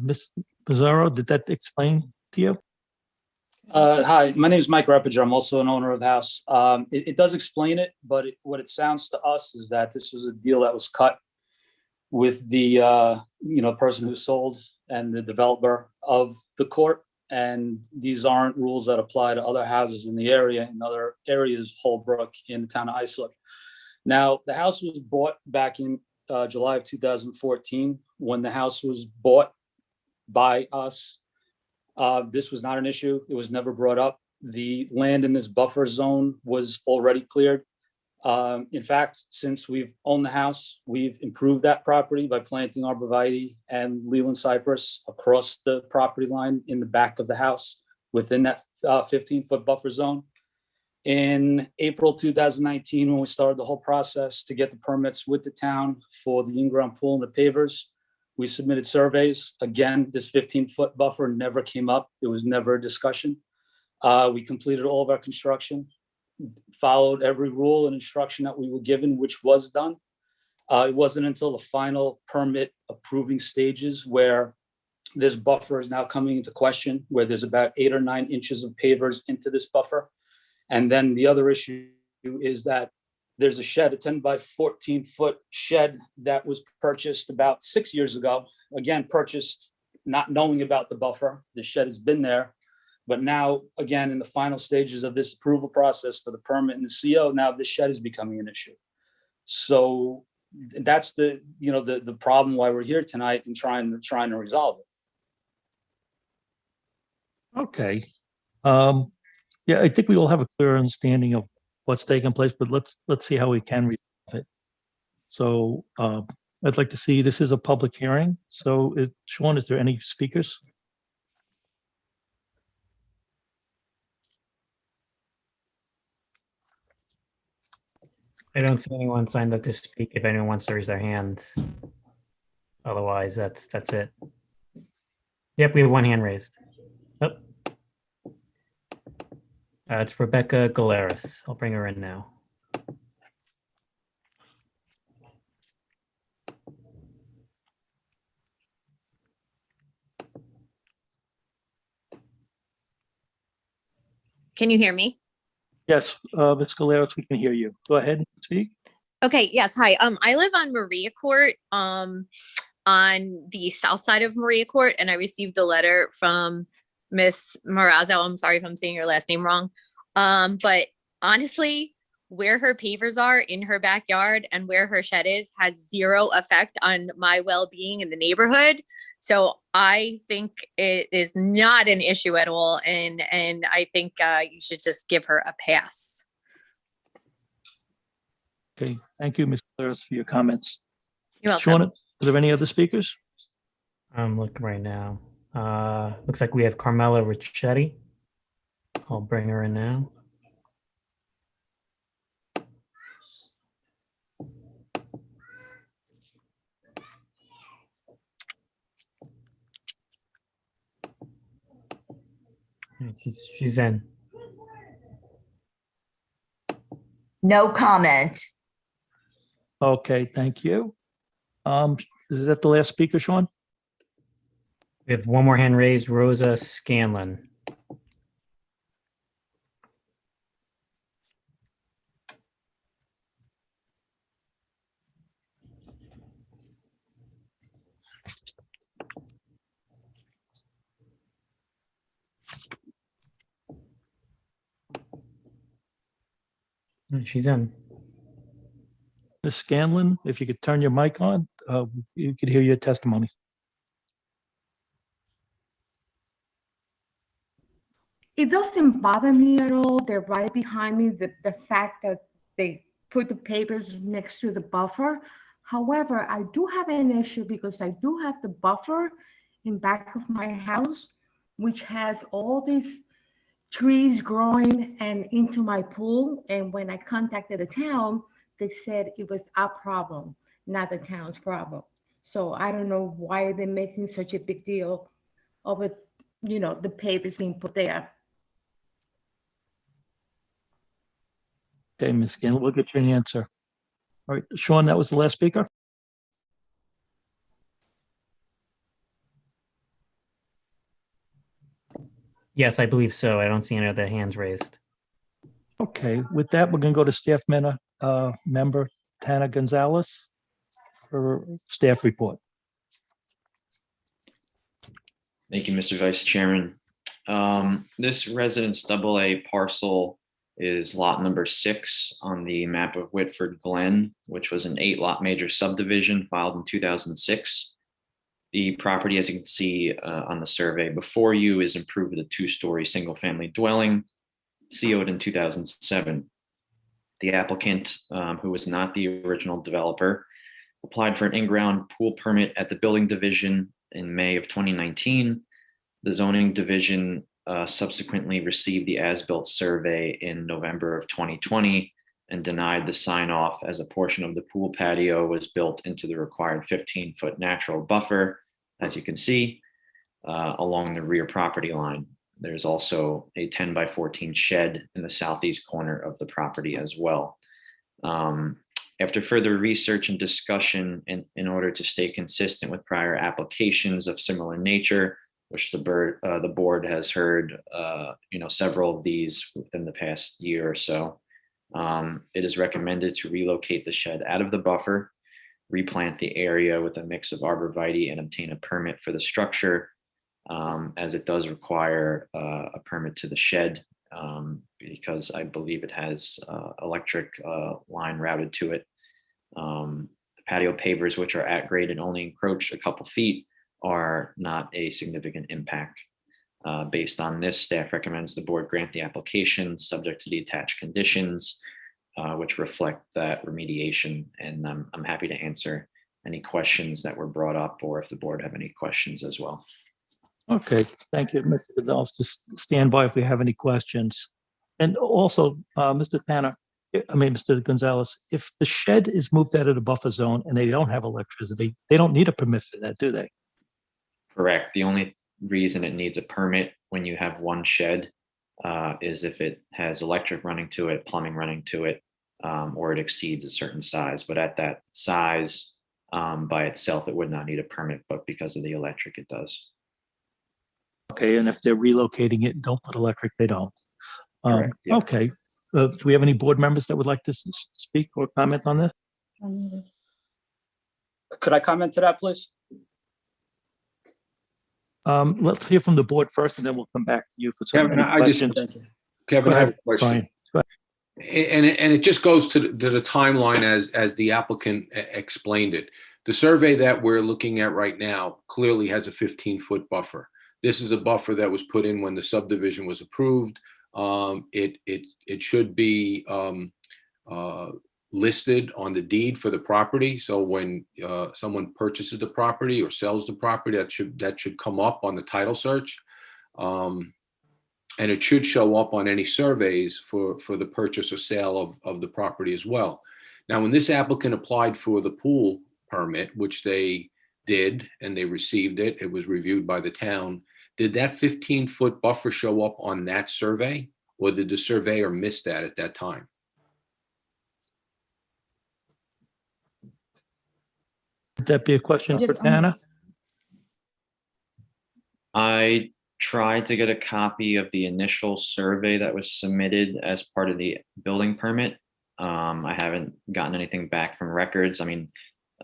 Ms. Pizarro, did that explain to you? Hi, my name is Mike Repiger. I'm also an owner of the house. It does explain it, but what it sounds to us is that this was a deal that was cut with the person who sold and the developer of the court. And these aren't rules that apply to other houses in the area, in other areas, Holbrook, in the town of Islip. Now, the house was bought back in July of 2014. When the house was bought by us, this was not an issue. It was never brought up. The land in this buffer zone was already cleared. In fact, since we've owned the house, we've improved that property by planting arborvitae and Leland cypress across the property line in the back of the house within that 15-foot buffer zone. In April 2019, when we started the whole process to get the permits with the town for the in-ground pool and the pavers, we submitted surveys. Again, this 15-foot buffer never came up. It was never a discussion. We completed all of our construction, followed every rule and instruction that we were given, which was done. It wasn't until the final permit approving stages where this buffer is now coming into question, where there's about 8 or 9 inches of pavers into this buffer. And then the other issue is that there's a shed, a 10 by 14 foot shed that was purchased about 6 years ago. Again, purchased not knowing about the buffer. The shed has been there. But now, again, in the final stages of this approval process for the permit and the CO, now this shed is becoming an issue. So that's the problem why we're here tonight and trying to resolve it. Okay. Yeah, I think we all have a clear understanding of what's taking place, but let's see how we can resolve it. So I'd like to see, this is a public hearing. So Sean, is there any speakers? I don't see anyone signed up to speak. If anyone wants to raise their hand. Otherwise, that's it. Yep, we have one hand raised. Oh. It's Rebecca Galeras. I'll bring her in now. Can you hear me? Yes, Ms. Galeras, we can hear you. Go ahead and speak. Okay, yes, hi. I live on Maria Court, on the south side of Maria Court, and I received a letter from Miss Marazzo. I'm sorry if I'm saying your last name wrong. But honestly, where her pavers are in her backyard and where her shed is has zero effect on my well-being in the neighborhood. So I think it is not an issue at all. And I think you should just give her a pass. Okay, thank you, Ms. Galeras, for your comments. You're welcome. Sean, are there any other speakers? I'm looking right now. Looks like we have Carmela Ricchetti. I'll bring her in now. She's in. No comment. Okay, thank you. Is that the last speaker, Sean? We have one more hand raised, Rosa Scanlon. She's in. Ms. Scanlon, if you could turn your mic on, you could hear your testimony. It doesn't bother me at all. They're right behind me. The fact that they put the papers next to the buffer. However, I do have an issue because I do have the buffer in back of my house, which has all these trees growing and into my pool. And when I contacted the town, they said it was our problem, not the town's problem. So I don't know why they're making such a big deal of it, the papers being put there. Okay, Ms. Scanlon, we'll get you an answer. All right, Sean, that was the last speaker? Yes, I believe so. I don't see any other hands raised. Okay, with that, we're gonna go to staff member Tana Gonzalez for staff report. Thank you, Mr. Vice Chairman. This Residence AA parcel is lot number 6 on the map of Whitford Glen, which was an 8-lot major subdivision filed in 2006. The property, as you can see on the survey before you, is improved with a 2-story single-family dwelling, CO'd in 2007. The applicant, who was not the original developer, applied for an in-ground pool permit at the building division in May of 2019. The zoning division subsequently received the as-built survey in November of 2020 and denied the sign-off as a portion of the pool patio was built into the required 15-foot natural buffer, as you can see, along the rear property line. There's also a 10 by 14 shed in the southeast corner of the property as well. After further research and discussion in order to stay consistent with prior applications of similar nature, which the board has heard, several of these within the past year or so, it is recommended to relocate the shed out of the buffer, replant the area with a mix of arborvitae, and obtain a permit for the structure, as it does require a permit to the shed, because I believe it has electric line routed to it. The patio pavers, which are at grade and only encroach a couple feet, are not a significant impact. Based on this, staff recommends the board grant the application subject to the attached conditions, which reflect that remediation. And I'm happy to answer any questions that were brought up, or if the board have any questions as well. Okay, thank you, Mr. Gonzalez. Just stand by if we have any questions. And also, Mr. Gonzalez, if the shed is moved out of the buffer zone and they don't have electricity, they don't need a permit for that, do they? Correct. The only reason it needs a permit when you have one shed is if it has electric running to it, plumbing running to it, or it exceeds a certain size. But at that size by itself, it would not need a permit, but because of the electric, it does. Okay, and if they're relocating it and don't put electric, they don't. Correct, yeah. Okay, do we have any board members that would like to speak or comment on this? Could I comment to that, please? Let's hear from the board first, and then we'll come back to you for some Kevin, questions. Kevin, I have a Brian. question. And it just goes to the timeline as the applicant explained it. The survey that we're looking at right now clearly has a 15-foot buffer. This is a buffer that was put in when the subdivision was approved. It should be listed on the deed for the property. So when someone purchases the property or sells the property, that should come up on the title search. And it should show up on any surveys for the purchase or sale of the property as well. Now, when this applicant applied for the pool permit, which they did, and they received it, it was reviewed by the town. Did that 15-foot buffer show up on that survey, or did the surveyor miss that at that time? Would that be a question for Tana? I tried to get a copy of the initial survey that was submitted as part of the building permit. I haven't gotten anything back from records. I mean,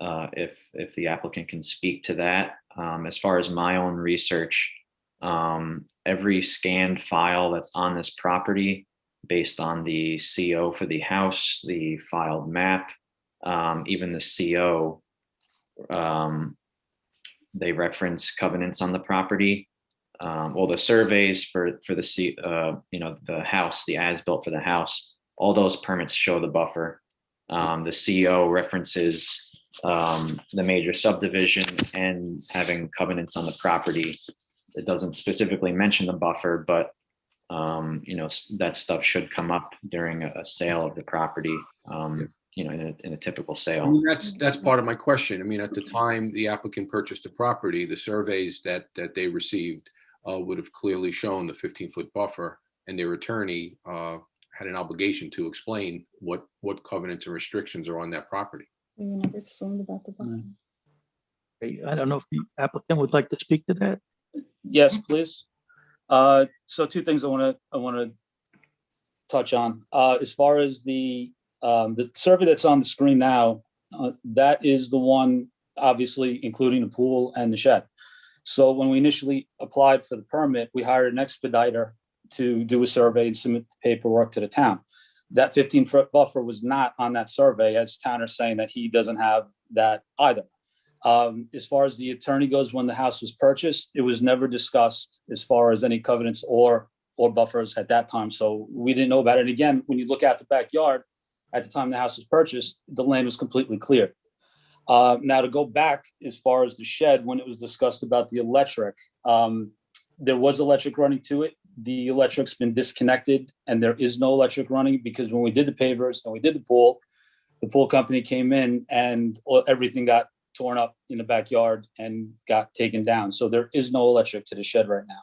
if the applicant can speak to that. As far as my own research, every scanned file that's on this property, based on the CO for the house, the filed map, even the CO, they reference covenants on the property. Well, the surveys for the the house, the as-built for the house, all those permits show the buffer. The CO references the major subdivision and having covenants on the property. It doesn't specifically mention the buffer, but that stuff should come up during a sale of the property. In a typical sale. I mean, that's part of my question. I mean, at the time the applicant purchased the property, the surveys that they received would have clearly shown the 15-foot buffer, and their attorney had an obligation to explain what covenants and restrictions are on that property. You never explained about the buffer. Okay, I don't know if the applicant would like to speak to that. Yes, please. So two things I want to touch on. As far as the survey that's on the screen now, that is the one, obviously, including the pool and the shed. So when we initially applied for the permit, we hired an expediter to do a survey and submit the paperwork to the town. That 15-foot buffer was not on that survey, as Tanner's saying that he doesn't have that either. As far as the attorney goes, when the house was purchased, it was never discussed as far as any covenants or buffers at that time. So we didn't know about it. Again, when you look at the backyard, at the time the house was purchased, the land was completely clear. Now to go back as far as the shed, when it was discussed about the electric, there was electric running to it. The electric's been disconnected and there is no electric running because when we did the pavers and we did the pool company came in and everything got torn up in the backyard and got taken down. So there is no electric to the shed right now.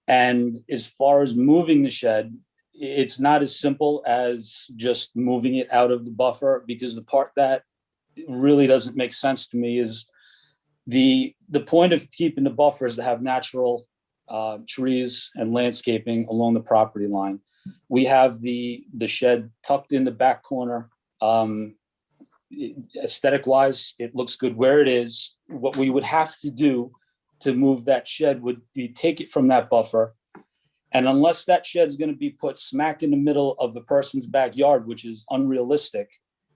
And as far as moving the shed, it's not as simple as just moving it out of the buffer, because the part that really doesn't make sense to me is the point of keeping the buffer is to have natural trees and landscaping along the property line. We have the shed tucked in the back corner. Aesthetic wise, it looks good where it is. What we would have to do to move that shed would be take it from that buffer. And unless that shed is going to be put smack in the middle of the person's backyard, which is unrealistic,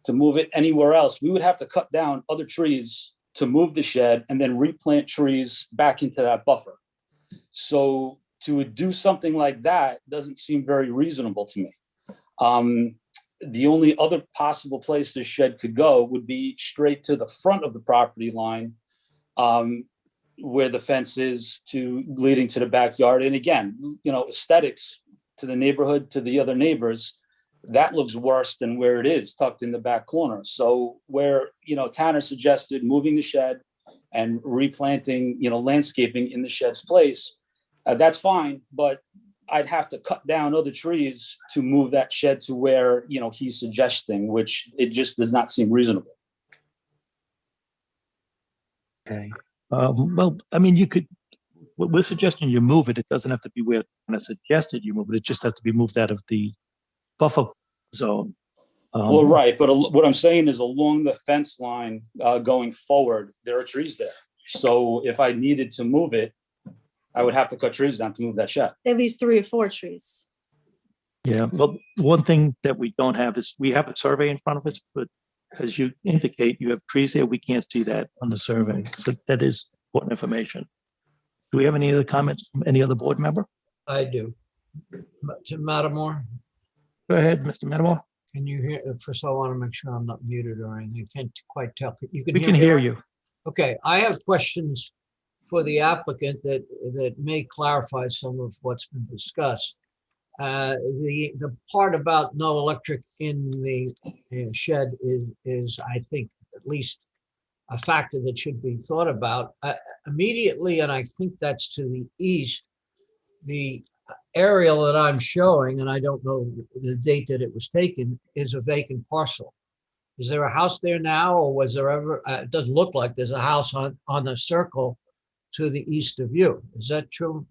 to move it anywhere else, we would have to cut down other trees to move the shed and then replant trees back into that buffer. So to do something like that doesn't seem very reasonable to me. The only other possible place this shed could go would be straight to the front of the property line, where the fence is leading to the backyard. And again, aesthetics to the neighborhood, to the other neighbors, that looks worse than where it is tucked in the back corner. So where, Tanner suggested moving the shed and replanting, landscaping in the shed's place, that's fine, but I'd have to cut down other trees to move that shed to where, he's suggesting, which it just does not seem reasonable. Okay. Well, I mean, we're suggesting you move it. It doesn't have to be where I suggested you move it. It just has to be moved out of the buffer zone. Well, right. But what I'm saying is along the fence line going forward, there are trees there. So if I needed to move it, I would have to cut trees down to move that shed. At least 3 or 4 trees. Yeah, well, one thing that we don't have is we have a survey in front of us, but as you indicate, you have trees there. We can't see that on the survey. So that is important information. Do we have any other comments from any other board member? I do. Madam Moore, Go ahead, Mr. Metamore. can you hear? First, I want to make sure I'm not muted or anything. Can't quite tell. You can We can me hear all right? you. Okay, I have questions for the applicant that may clarify some of what's been discussed. The part about no electric in the shed is, I think, at least a factor that should be thought about immediately, and I think that's to the east. The aerial that I'm showing, and I don't know the date that it was taken, is a vacant parcel. Is there a house there now, or was there ever? It doesn't look like there's a house on the circle to the east of you. Is that true?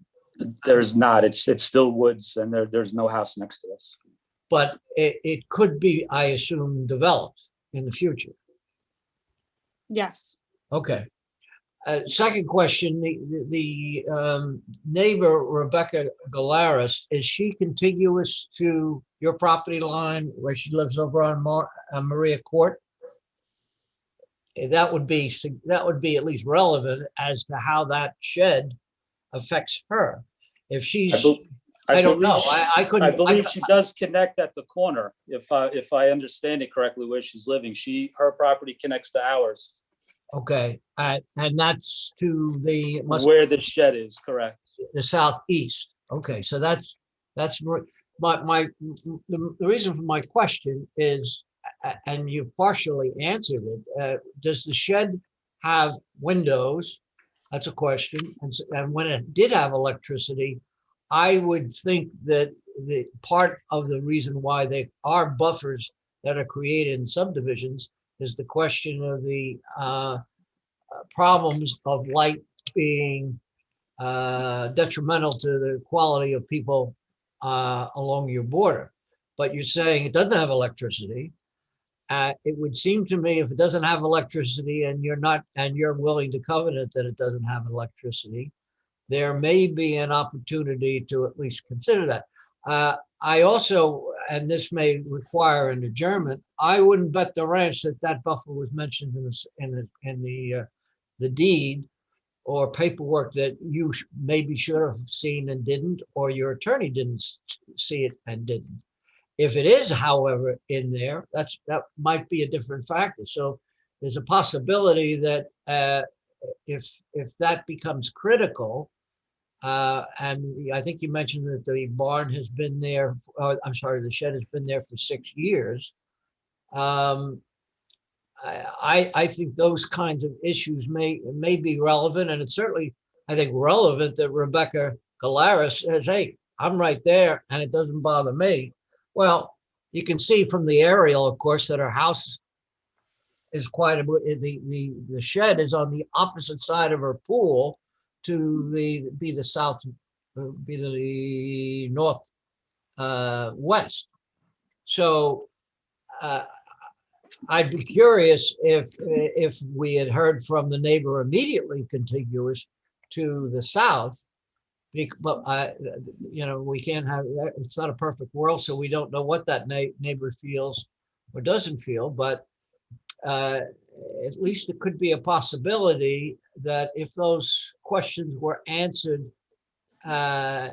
There's not. It's still woods, and there's no house next to us. But it could be, I assume, developed in the future. Yes. Okay. Second question, the neighbor, Rebecca Galaris, is she contiguous to your property line where she lives over on Maria Court? That would be at least relevant as to how that shed affects her. If she's, I don't know. I couldn't. I believe she does connect at the corner. If I understand it correctly, where she's living, her property connects to ours. Okay, and that's to the where the shed is, correct? The southeast. Okay, so that's the reason for my question is, and you partially answered it. Does the shed have windows? That's a question. And when it did have electricity, I would think that the part of the reason why they are buffers that are created in subdivisions is the question of the problems of light being detrimental to the quality of people along your border. But you're saying it doesn't have electricity. It would seem to me if it doesn't have electricity and you're willing to covenant that it doesn't have electricity, there may be an opportunity to at least consider that. I also, and this may require an adjournment, I wouldn't bet the ranch that that buffer was mentioned in the deed or paperwork that you maybe should have seen and didn't, or your attorney didn't see it and didn't. If it is, however, in there, that might be a different factor. So there's a possibility that if that becomes critical, and I think you mentioned that the barn has been there, I'm sorry, the shed has been there for 6 years. I think those kinds of issues may be relevant, and it's certainly, I think, relevant that Rebecca Galaris says, hey, I'm right there and it doesn't bother me. Well, you can see from the aerial, of course, that her house is quite a bit, the shed is on the opposite side of her pool to the north west. So I'd be curious if we had heard from the neighbor immediately contiguous to the south. But we can't have, it's not a perfect world, so we don't know what that neighbor feels or doesn't feel. But at least it could be a possibility that if those questions were answered, and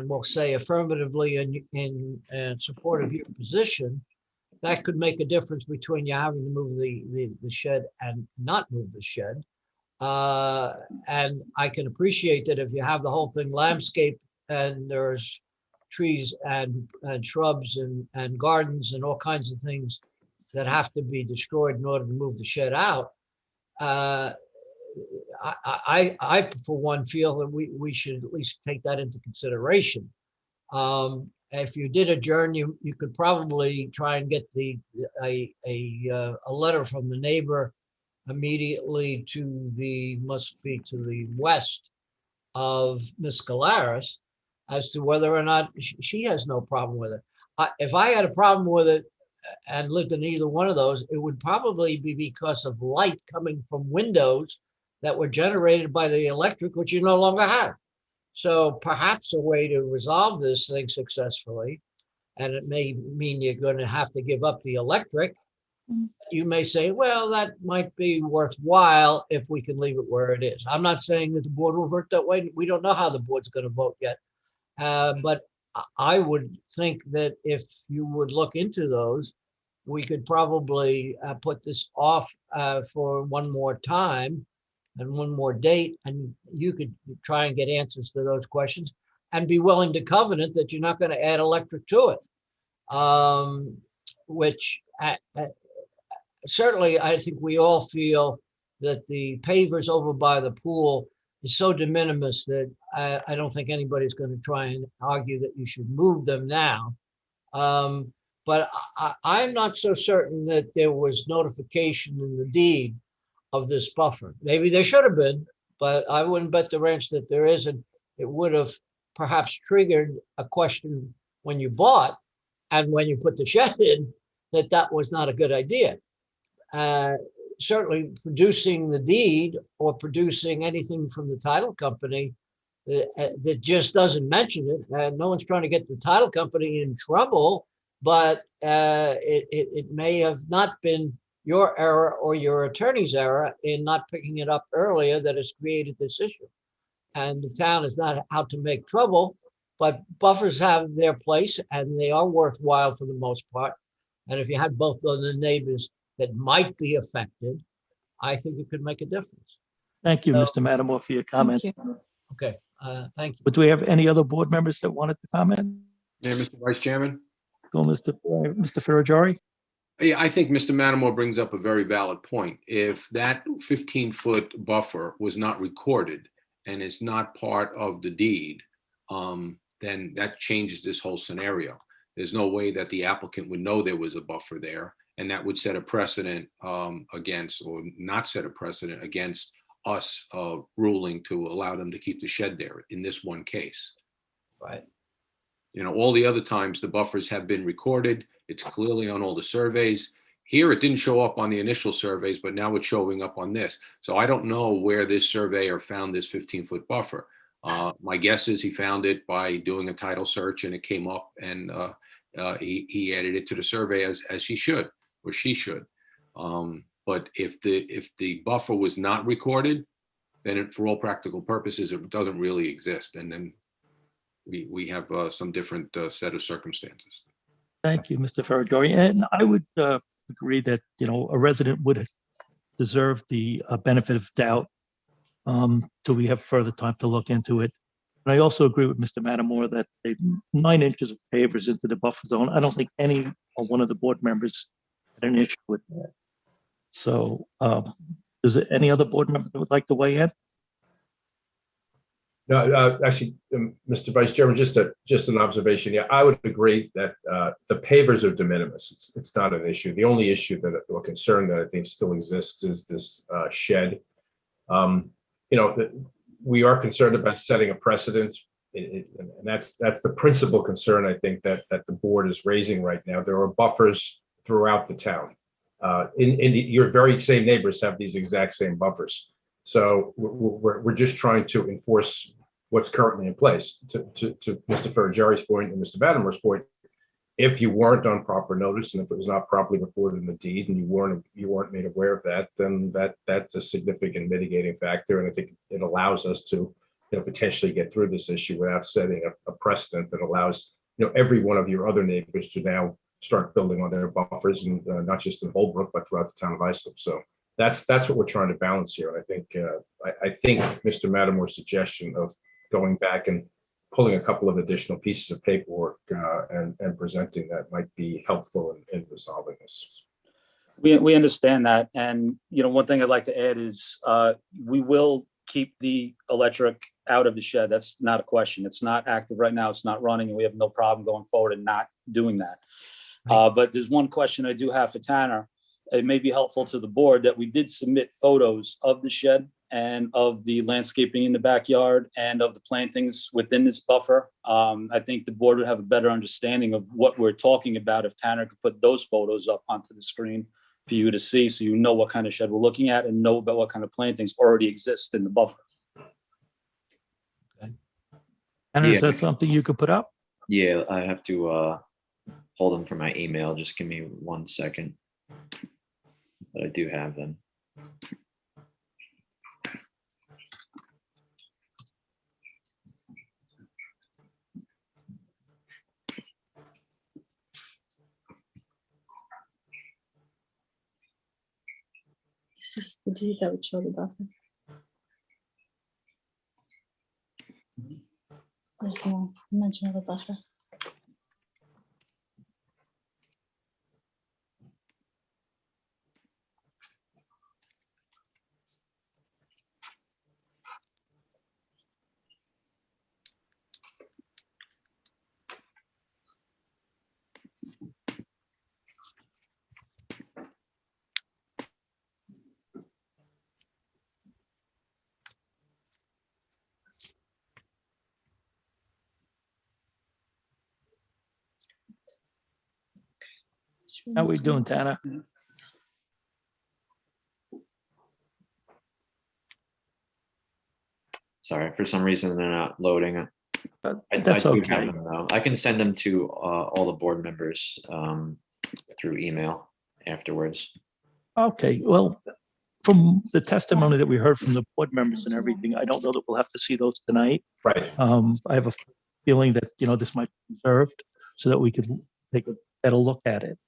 we'll say affirmatively in support of your position, that could make a difference between you having to move the shed and not move the shed. And I can appreciate that if you have the whole thing landscaped and there's trees and shrubs and gardens and all kinds of things that have to be destroyed in order to move the shed out. I for one feel that we should at least take that into consideration. If you did adjourn, you could probably try and get a letter from the neighbor immediately to the west of Miss Galaris as to whether or not she has no problem with it. If I had a problem with it and lived in either one of those, it would probably be because of light coming from windows that were generated by the electric, which you no longer have. So perhaps a way to resolve this thing successfully, and it may mean you're going to have to give up the electric. You may say, well, that might be worthwhile if we can leave it where it is. I'm not saying that the board will vote that way. We don't know how the board's going to vote yet. But I would think that if you would look into those, we could probably put this off for one more time and one more date, and you could try and get answers to those questions and be willing to covenant that you're not going to add electric to it, which certainly I think we all feel that the pavers over by the pool is so de minimis that I don't think anybody's going to try and argue that you should move them now. But I'm not so certain that there was notification in the deed of this buffer. Maybe there should have been, but I wouldn't bet the ranch that there isn't. It would have perhaps triggered a question when you bought and when you put the shed in, that was not a good idea. Certainly producing the deed or producing anything from the title company that just doesn't mention it. No one's trying to get the title company in trouble, but it may have not been your error or your attorney's error in not picking it up earlier that has created this issue. And the town is not out to make trouble, but buffers have their place and they are worthwhile for the most part. And if you had both of the neighbors that might be affected, I think it could make a difference. Thank you, Mr. Matamore, for your comment. Okay, thank you. But do we have any other board members that wanted to comment? Yeah, Mr. Vice Chairman. Go, Mr. Ferrajari. Yeah, I think Mr. Matamore brings up a very valid point. If that 15-foot buffer was not recorded and is not part of the deed, then that changes this whole scenario. There's no way that the applicant would know there was a buffer there, and that would set a precedent against, or not set a precedent against us ruling to allow them to keep the shed there in this one case. Right. You know, all the other times the buffers have been recorded. It's clearly on all the surveys. Here, it didn't show up on the initial surveys, but now it's showing up on this. So I don't know where this surveyor found this 15-foot buffer. My guess is he found it by doing a title search and it came up, and he added it to the survey as he should, or she should. But if the buffer was not recorded, then for all practical purposes, it doesn't really exist. And then we have some different set of circumstances. Thank you, Mr. Ferragori. And I would agree that, you know, a resident would deserve the benefit of doubt till we have further time to look into it. And I also agree with Mr. Matamore that 9 inches of pavers into the buffer zone, I don't think any or one of the board members had an issue with that. So is there any other board member that would like to weigh in? No, actually, Mr. Vice Chairman, just an observation. Yeah, I would agree that the pavers are de minimis. It's not an issue. The only issue that, or concern that I think still exists is this shed. You know, we are concerned about setting a precedent, and that's the principal concern I think that the board is raising right now. There are buffers throughout the town. Your very same neighbors have these exact same buffers. So we're just trying to enforce what's currently in place. To Mr. Ferragori's point and Mr. Matamore's point, if you weren't on proper notice and if it was not properly recorded in the deed and you weren't made aware of that, then that's a significant mitigating factor. And I think it allows us to, you know, potentially get through this issue without setting a precedent that allows, you know, every one of your other neighbors to now start building on their buffers, and not just in Holbrook, but throughout the town of Islip. So that's what we're trying to balance here. And I think Mr. Matamore's suggestion of going back and pulling a couple of additional pieces of paperwork and presenting that might be helpful in resolving this. We understand that. And, you know, one thing I'd like to add is we will keep the electric out of the shed. That's not a question. It's not active right now. It's not running, and we have no problem going forward and not doing that. But there's one question I do have for Tanner. It may be helpful to the board that we did submit photos of the shed and of the landscaping in the backyard and of the plantings within this buffer. I think the board would have a better understanding of what we're talking about if Tanner could put those photos up onto the screen for you to see, so you know what kind of shed we're looking at and know about what kind of plantings already exist in the buffer. And is that something you could put up? Yeah, I have to hold them for my email. Just give me 1 second. But I do have them. Is this the deed that would show the buffer? There's no mention of a buffer. How we doing, Tanner? Sorry, for some reason they're not loading it. That's I do okay. have them, though. I can send them to all the board members through email afterwards. Okay, well, from the testimony that we heard from the board members and everything, I don't know that we'll have to see those tonight. Right. I have a feeling that, you know, this might be preserved so that we could take a better look at it.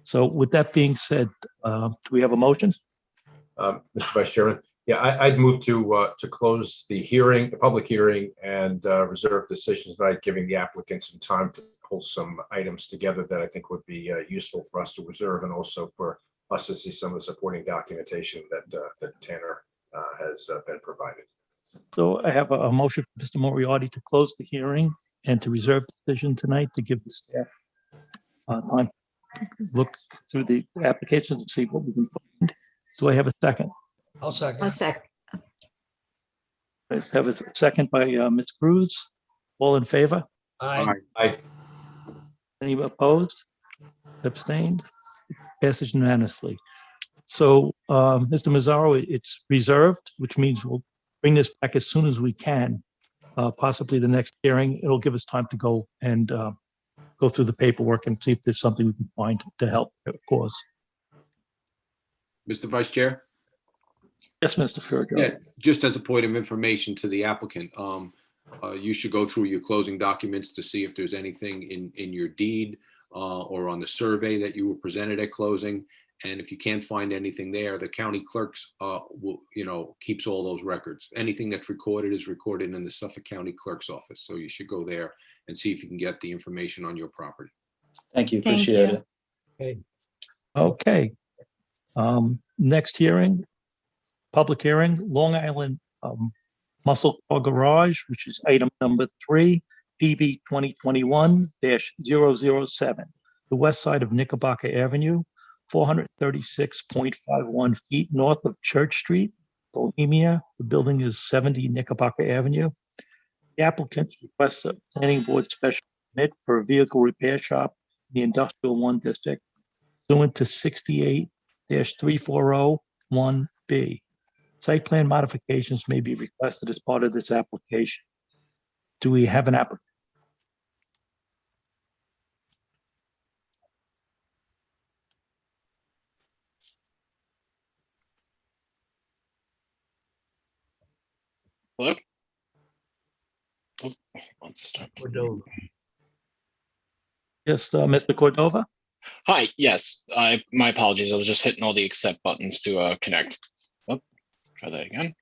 So with that being said, do we have a motion? Mr. Vice Chairman, yeah, I'd move to close the hearing, the public hearing, and reserve decisions tonight, giving the applicant some time to pull some items together that I think would be useful for us to reserve, and also for us to see some of the supporting documentation that Tanner has been provided. So I have a motion for Mr. Moriarty to close the hearing and to reserve decision tonight to give the staff time to look through the applications and see what we can find. Do I have a second? I'll second. A sec. I have a second by Ms. Cruz. All in favor? I, Any opposed? Abstained? Passes unanimously. So, Mr. Mazzaro, it's reserved, which means we'll bring this back as soon as we can, possibly the next hearing. It'll give us time to go and go through the paperwork and see if there's something we can find to help, of course. Mr. Vice Chair? Yes, Mr. Fergo. Yeah, just as a point of information to the applicant, you should go through your closing documents to see if there's anything in your deed or on the survey that you were presented at closing. And if you can't find anything there, the county clerks will, keeps all those records. Anything that's recorded is recorded in the Suffolk County Clerk's office. So you should go there and see if you can get the information on your property. Thank you. Thank Appreciate you. it. Okay. Next hearing, public hearing, Long Island Muscle Car Garage, which is item number 3, PB 2021-007, the west side of Knickerbocker Avenue, 436.51 feet north of Church Street, Bohemia. The building is 70 Knickerbocker Avenue. The applicant requests a planning board special permit for a vehicle repair shop in the Industrial 1 District, pursuant to 68-3401B. Site plan modifications may be requested as part of this application. Do we have an applicant? Hello? Oh, let's start. Cordova. Yes, Mr. Cordova? Hi, yes, my apologies. I was just hitting all the accept buttons to connect. Oh, try that again.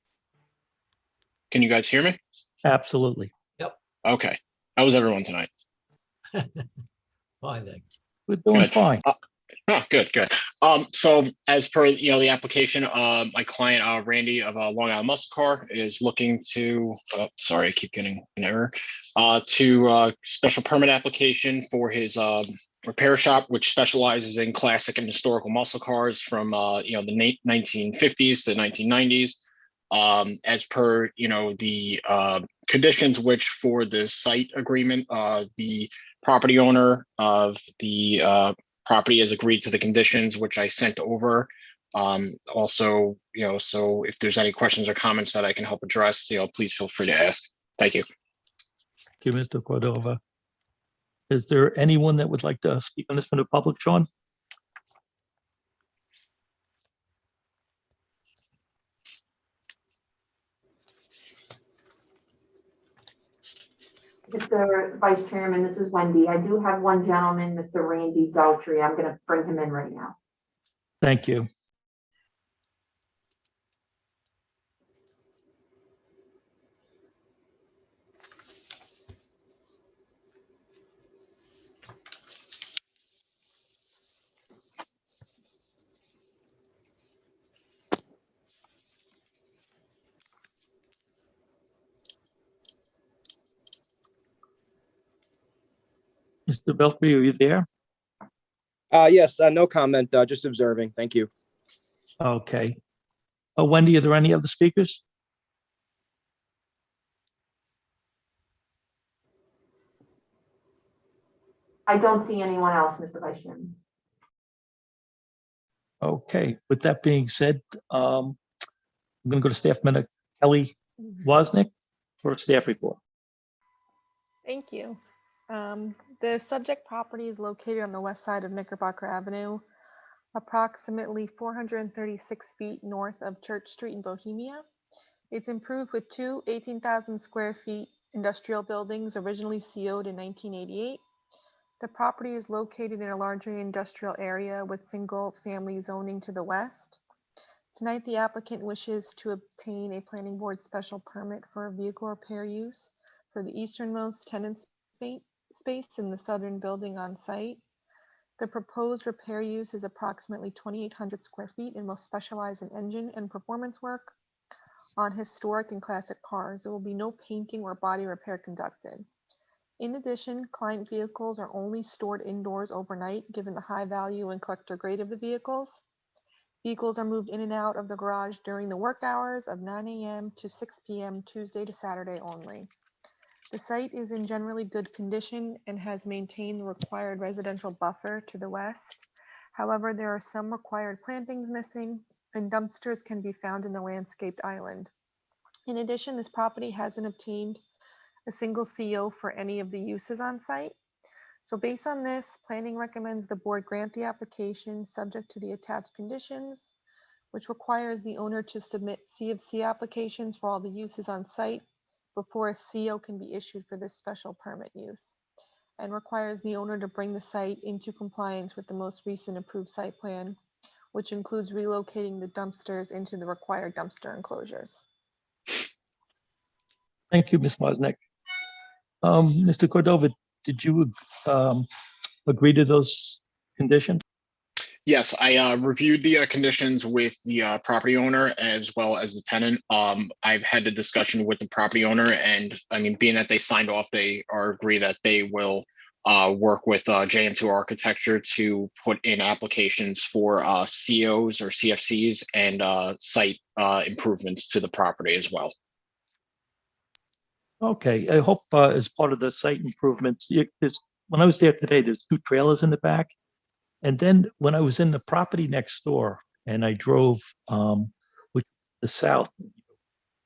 Can you guys hear me? Absolutely. Okay. How was everyone tonight? Fine, then. We're doing Good. fine. Good. So as per the application, my client Randy of Long Island Muscle Car is looking to. Oh, sorry, I keep getting an error. To special permit application for his repair shop, which specializes in classic and historical muscle cars from the 1950s to 1990s. As per the conditions, which for the site agreement, the property owner of the property has agreed to the conditions, which I sent over. Also, so if there's any questions or comments that I can help address, please feel free to ask. Thank you. Thank you, Mr. Cordova. Is there anyone that would like to speak on this from the public, Sean? Mr. Vice Chairman, this is Wendy. I do have one gentleman, Mr. Randy Daltrey. I'm going to bring him in right now. Thank you. Mr. Beltry, are you there? Yes, no comment, just observing. Thank you. Okay. Wendy, are there any other speakers? I don't see anyone else, Mr. Vice Chairman. Okay, with that being said, I'm going to go to Staff Member Kelly Wozniak for a staff report. Thank you. The subject property is located on the west side of Knickerbocker Avenue, approximately 436 feet north of Church Street in Bohemia. It's improved with two 18,000 square feet industrial buildings originally CO'd in 1988. The property is located in a larger industrial area with single-family zoning to the west. Tonight, the applicant wishes to obtain a planning board special permit for a vehicle repair use for the easternmost tenant space in the southern building on site. The proposed repair use is approximately 2,800 square feet and will specialize in engine and performance work. on historic and classic cars. There will be no painting or body repair conducted. In addition, client vehicles are only stored indoors overnight, given the high value and collector grade of the vehicles. Vehicles are moved in and out of the garage during the work hours of 9 a.m. to 6 p.m. Tuesday to Saturday only. The site is in generally good condition and has maintained the required residential buffer to the west. However, there are some required plantings missing, and dumpsters can be found in the landscaped island. In addition, this property hasn't obtained a single CO for any of the uses on site. So based on this, planning recommends the board grant the application subject to the attached conditions, which requires the owner to submit CFC applications for all the uses on site before a CO can be issued for this special permit use, and requires the owner to bring the site into compliance with the most recent approved site plan, which includes relocating the dumpsters into the required dumpster enclosures. Thank you, Ms. Wozniak. Mr. Cordova, did you agree to those conditions? Yes, I reviewed the conditions with the property owner as well as the tenant. I've had a discussion with the property owner, and I mean, being that they signed off, they agree that they will work with JM2 Architecture to put in applications for COs or CFCs and site improvements to the property as well. Okay, I hope as part of the site improvements, when I was there today, there's 2 trailers in the back. And then when I was in the property next door and I drove with the south,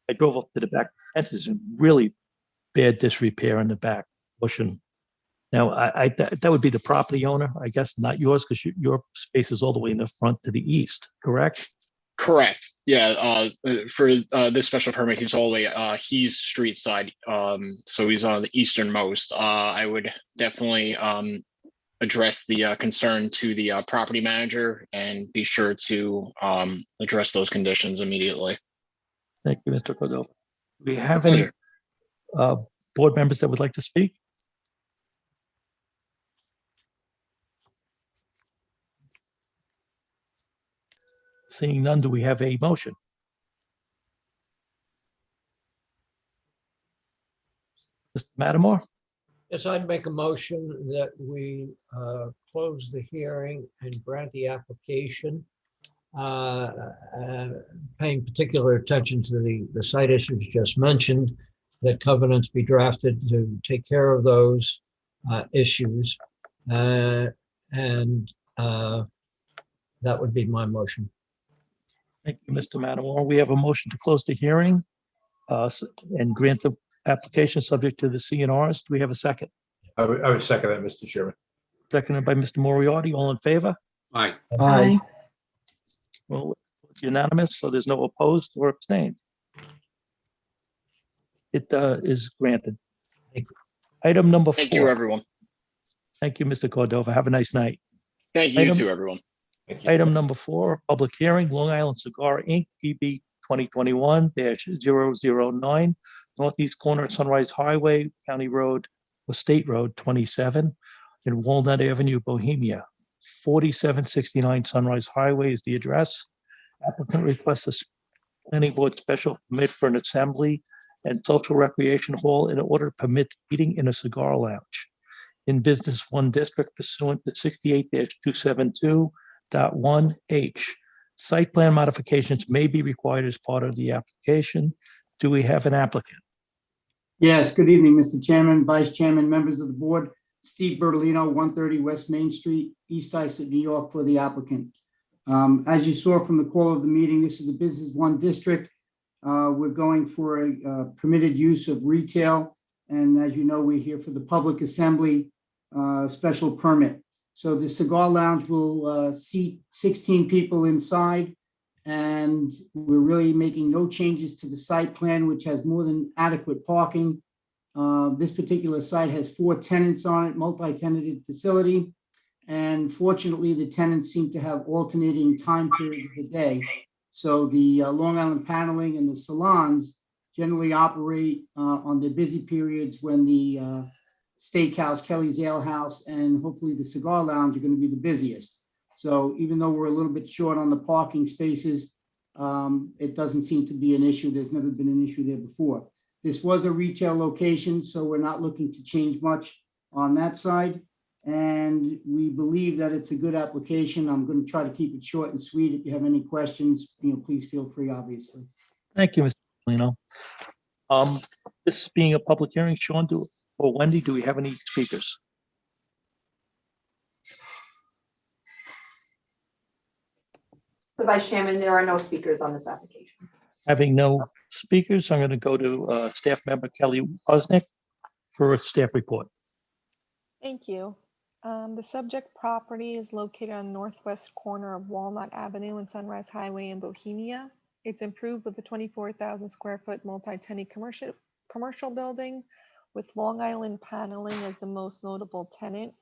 I drove up to the back fences in really bad disrepair in the back portion. Now, that would be the property owner, I guess, not yours, because your space is all the way in the front to the east, correct? Correct. Yeah. For this special permit, he's all the way, he's street side. So he's on the easternmost. I would definitely address the concern to the property manager and be sure to address those conditions immediately. Thank you, Mr. Cordova. Do we have any board members that would like to speak? Seeing none, do we have a motion? Mr. Matamore? Yes, I'd make a motion that we close the hearing and grant the application, paying particular attention to the site issues just mentioned, that covenants be drafted to take care of those issues. And that would be my motion. Thank you, Mr. Matamore. We have a motion to close the hearing and grant the application subject to the CNRs. Do we have a second? I would second that, Mr. Chairman. Seconded by Mr. Moriarty. All in favor? Aye. Aye. Well, it's unanimous, so there's no opposed or abstained. It is granted. Thank you. Item number 4. Thank you, everyone. Thank you, Mr. Cordova. Have a nice night. Thank you too, everyone. Item number 4, public hearing, Long Island Cigar Inc., PB 2021-009, northeast corner of Sunrise Highway, County Road, or State Road 27, in Walnut Avenue, Bohemia. 4769 Sunrise Highway is the address. Applicant requests a planning board special permit for an assembly and social recreation hall in order to permit eating in a cigar lounge in Business 1 District pursuant to 68-272.1H. Site plan modifications may be required as part of the application. Do we have an applicant? Yes, good evening, Mr. Chairman, Vice Chairman, members of the board. Steve Bertolino, 130 West Main Street, East Islip, New York, for the applicant. As you saw from the call of the meeting, this is the Business 1 District. We're going for a permitted use of retail. And as you know, we're here for the public assembly special permit. So the cigar lounge will seat 16 people inside, and we're really making no changes to the site plan, which has more than adequate parking. This particular site has 4 tenants on it, multi-tenanted facility. And fortunately, the tenants seem to have alternating time periods of the day. So the Long Island paneling and the salons generally operate on the busy periods when the Steakhouse, Kelly's Ale House, and hopefully the cigar lounge are going to be the busiest. So even though we're a little bit short on the parking spaces, it doesn't seem to be an issue. There's never been an issue there before. This was a retail location, so we're not looking to change much on that side. And we believe that it's a good application. I'm going to try to keep it short and sweet. If you have any questions, please feel free, obviously. Thank you, Mr. Lino. This being a public hearing, Sean, or Wendy, do we have any speakers? So Vice Chairman, there are no speakers on this application. Having no speakers, I'm going to go to staff member Kelly Wozniak for a staff report. Thank you. The subject property is located on the northwest corner of Walnut Avenue and Sunrise Highway in Bohemia. It's improved with a 24,000 square foot multi-tenant commercial building with Long Island paneling as the most notable tenant.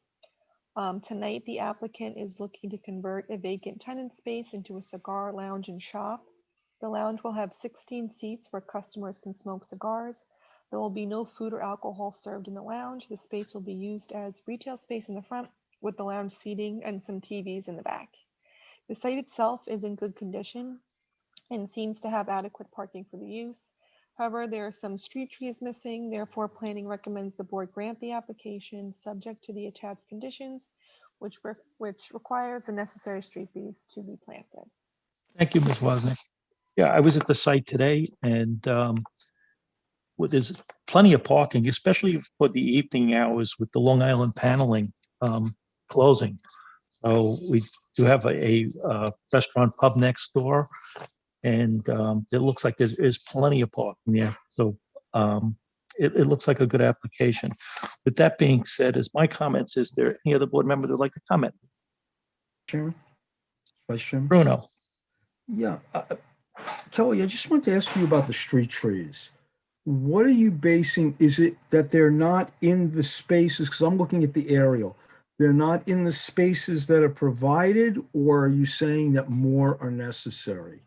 Tonight, the applicant is looking to convert a vacant tenant space into a cigar lounge and shop. The lounge will have 16 seats where customers can smoke cigars. There will be no food or alcohol served in the lounge. The space will be used as retail space in the front with the lounge seating and some TVs in the back. The site itself is in good condition and seems to have adequate parking for the use. However, there are some street trees missing. Therefore, planning recommends the board grant the application subject to the attached conditions, which requires the necessary street trees to be planted. Thank you, Ms. Wozniak. Yeah, I was at the site today, and there's plenty of parking, especially for the evening hours with the Long Island paneling closing. So we do have a restaurant pub next door, and it looks like there's plenty of parking there. So it looks like a good application. With that being said, as my comments, is there any other board member that would like to comment? Chairman? Vice Chairman? Bruno. Yeah. Kelly, I just want to ask you about the street trees. What are you basing, is it that they're not in the spaces, because I'm looking at the aerial, they're not in the spaces that are provided, or are you saying that more are necessary?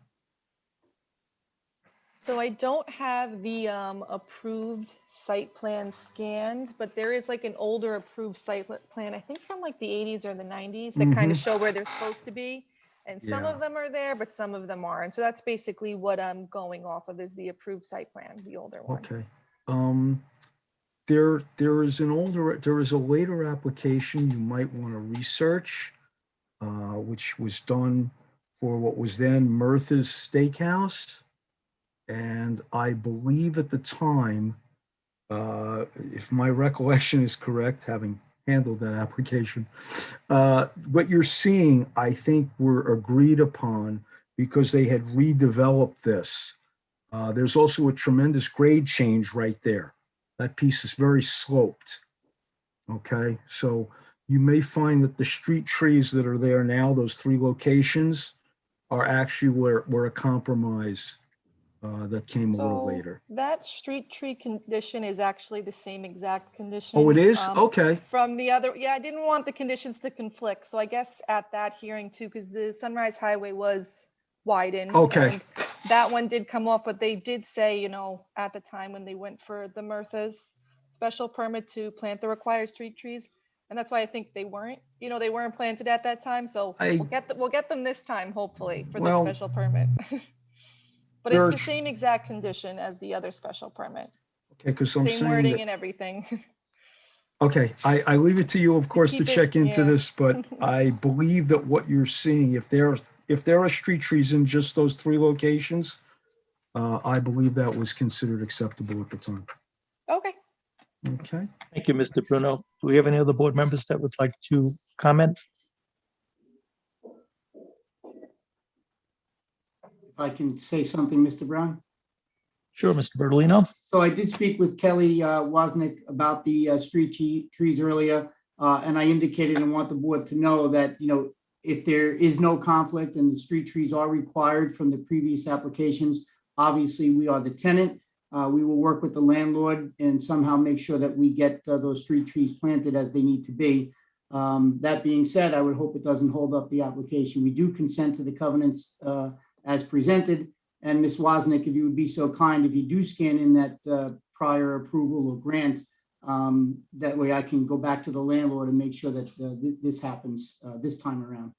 So I don't have the approved site plan scanned, but there is like an older approved site plan, I think from like the 80s or the 90s, that kind of show where they're supposed to be. And some of them are there, but some of them aren't. So that's basically what I'm going off of, is the approved site plan, the older one. Okay. There is a later application you might want to research, which was done for what was then Murtha's Steakhouse. And I believe at the time, if my recollection is correct, having handled that application, what you're seeing, I think, were agreed upon because they had redeveloped this. There's also a tremendous grade change right there. That piece is very sloped. Okay, so you may find that the street trees that are there now, those 3 locations, are actually were a compromise that came a little later. That street tree condition is actually the same exact condition. Oh, it is? Okay. From the other, yeah, I didn't want the conditions to conflict. So I guess at that hearing too, because the Sunrise Highway was widened. Okay. And that one did come off, but they did say, at the time when they went for the Murtha's special permit to plant the required street trees. And that's why I think they weren't planted at that time. So we'll get them this time, hopefully, for the special permit. But it's the same exact condition as the other special permit. Okay, because I'm saying same wording that, and everything. okay, I leave it to you, of course, to check into this, but I believe that what you're seeing, if there are street trees in just those 3 locations, I believe that was considered acceptable at the time. Okay. Okay. Thank you, Mr. Bruno. Do we have any other board members that would like to comment? If I can say something, Mr. Brown? Sure, Mr. Bertolino. So I did speak with Kelly Wozniak about the street trees earlier, and I indicated and want the board to know that, if there is no conflict and the street trees are required from the previous applications, obviously we are the tenant. We will work with the landlord and somehow make sure that we get those street trees planted as they need to be. That being said, I would hope it doesn't hold up the application. We do consent to the covenants as presented. And Ms. Wozniak, if you would be so kind, if you do scan in that prior approval or grant, that way I can go back to the landlord and make sure that this happens this time around.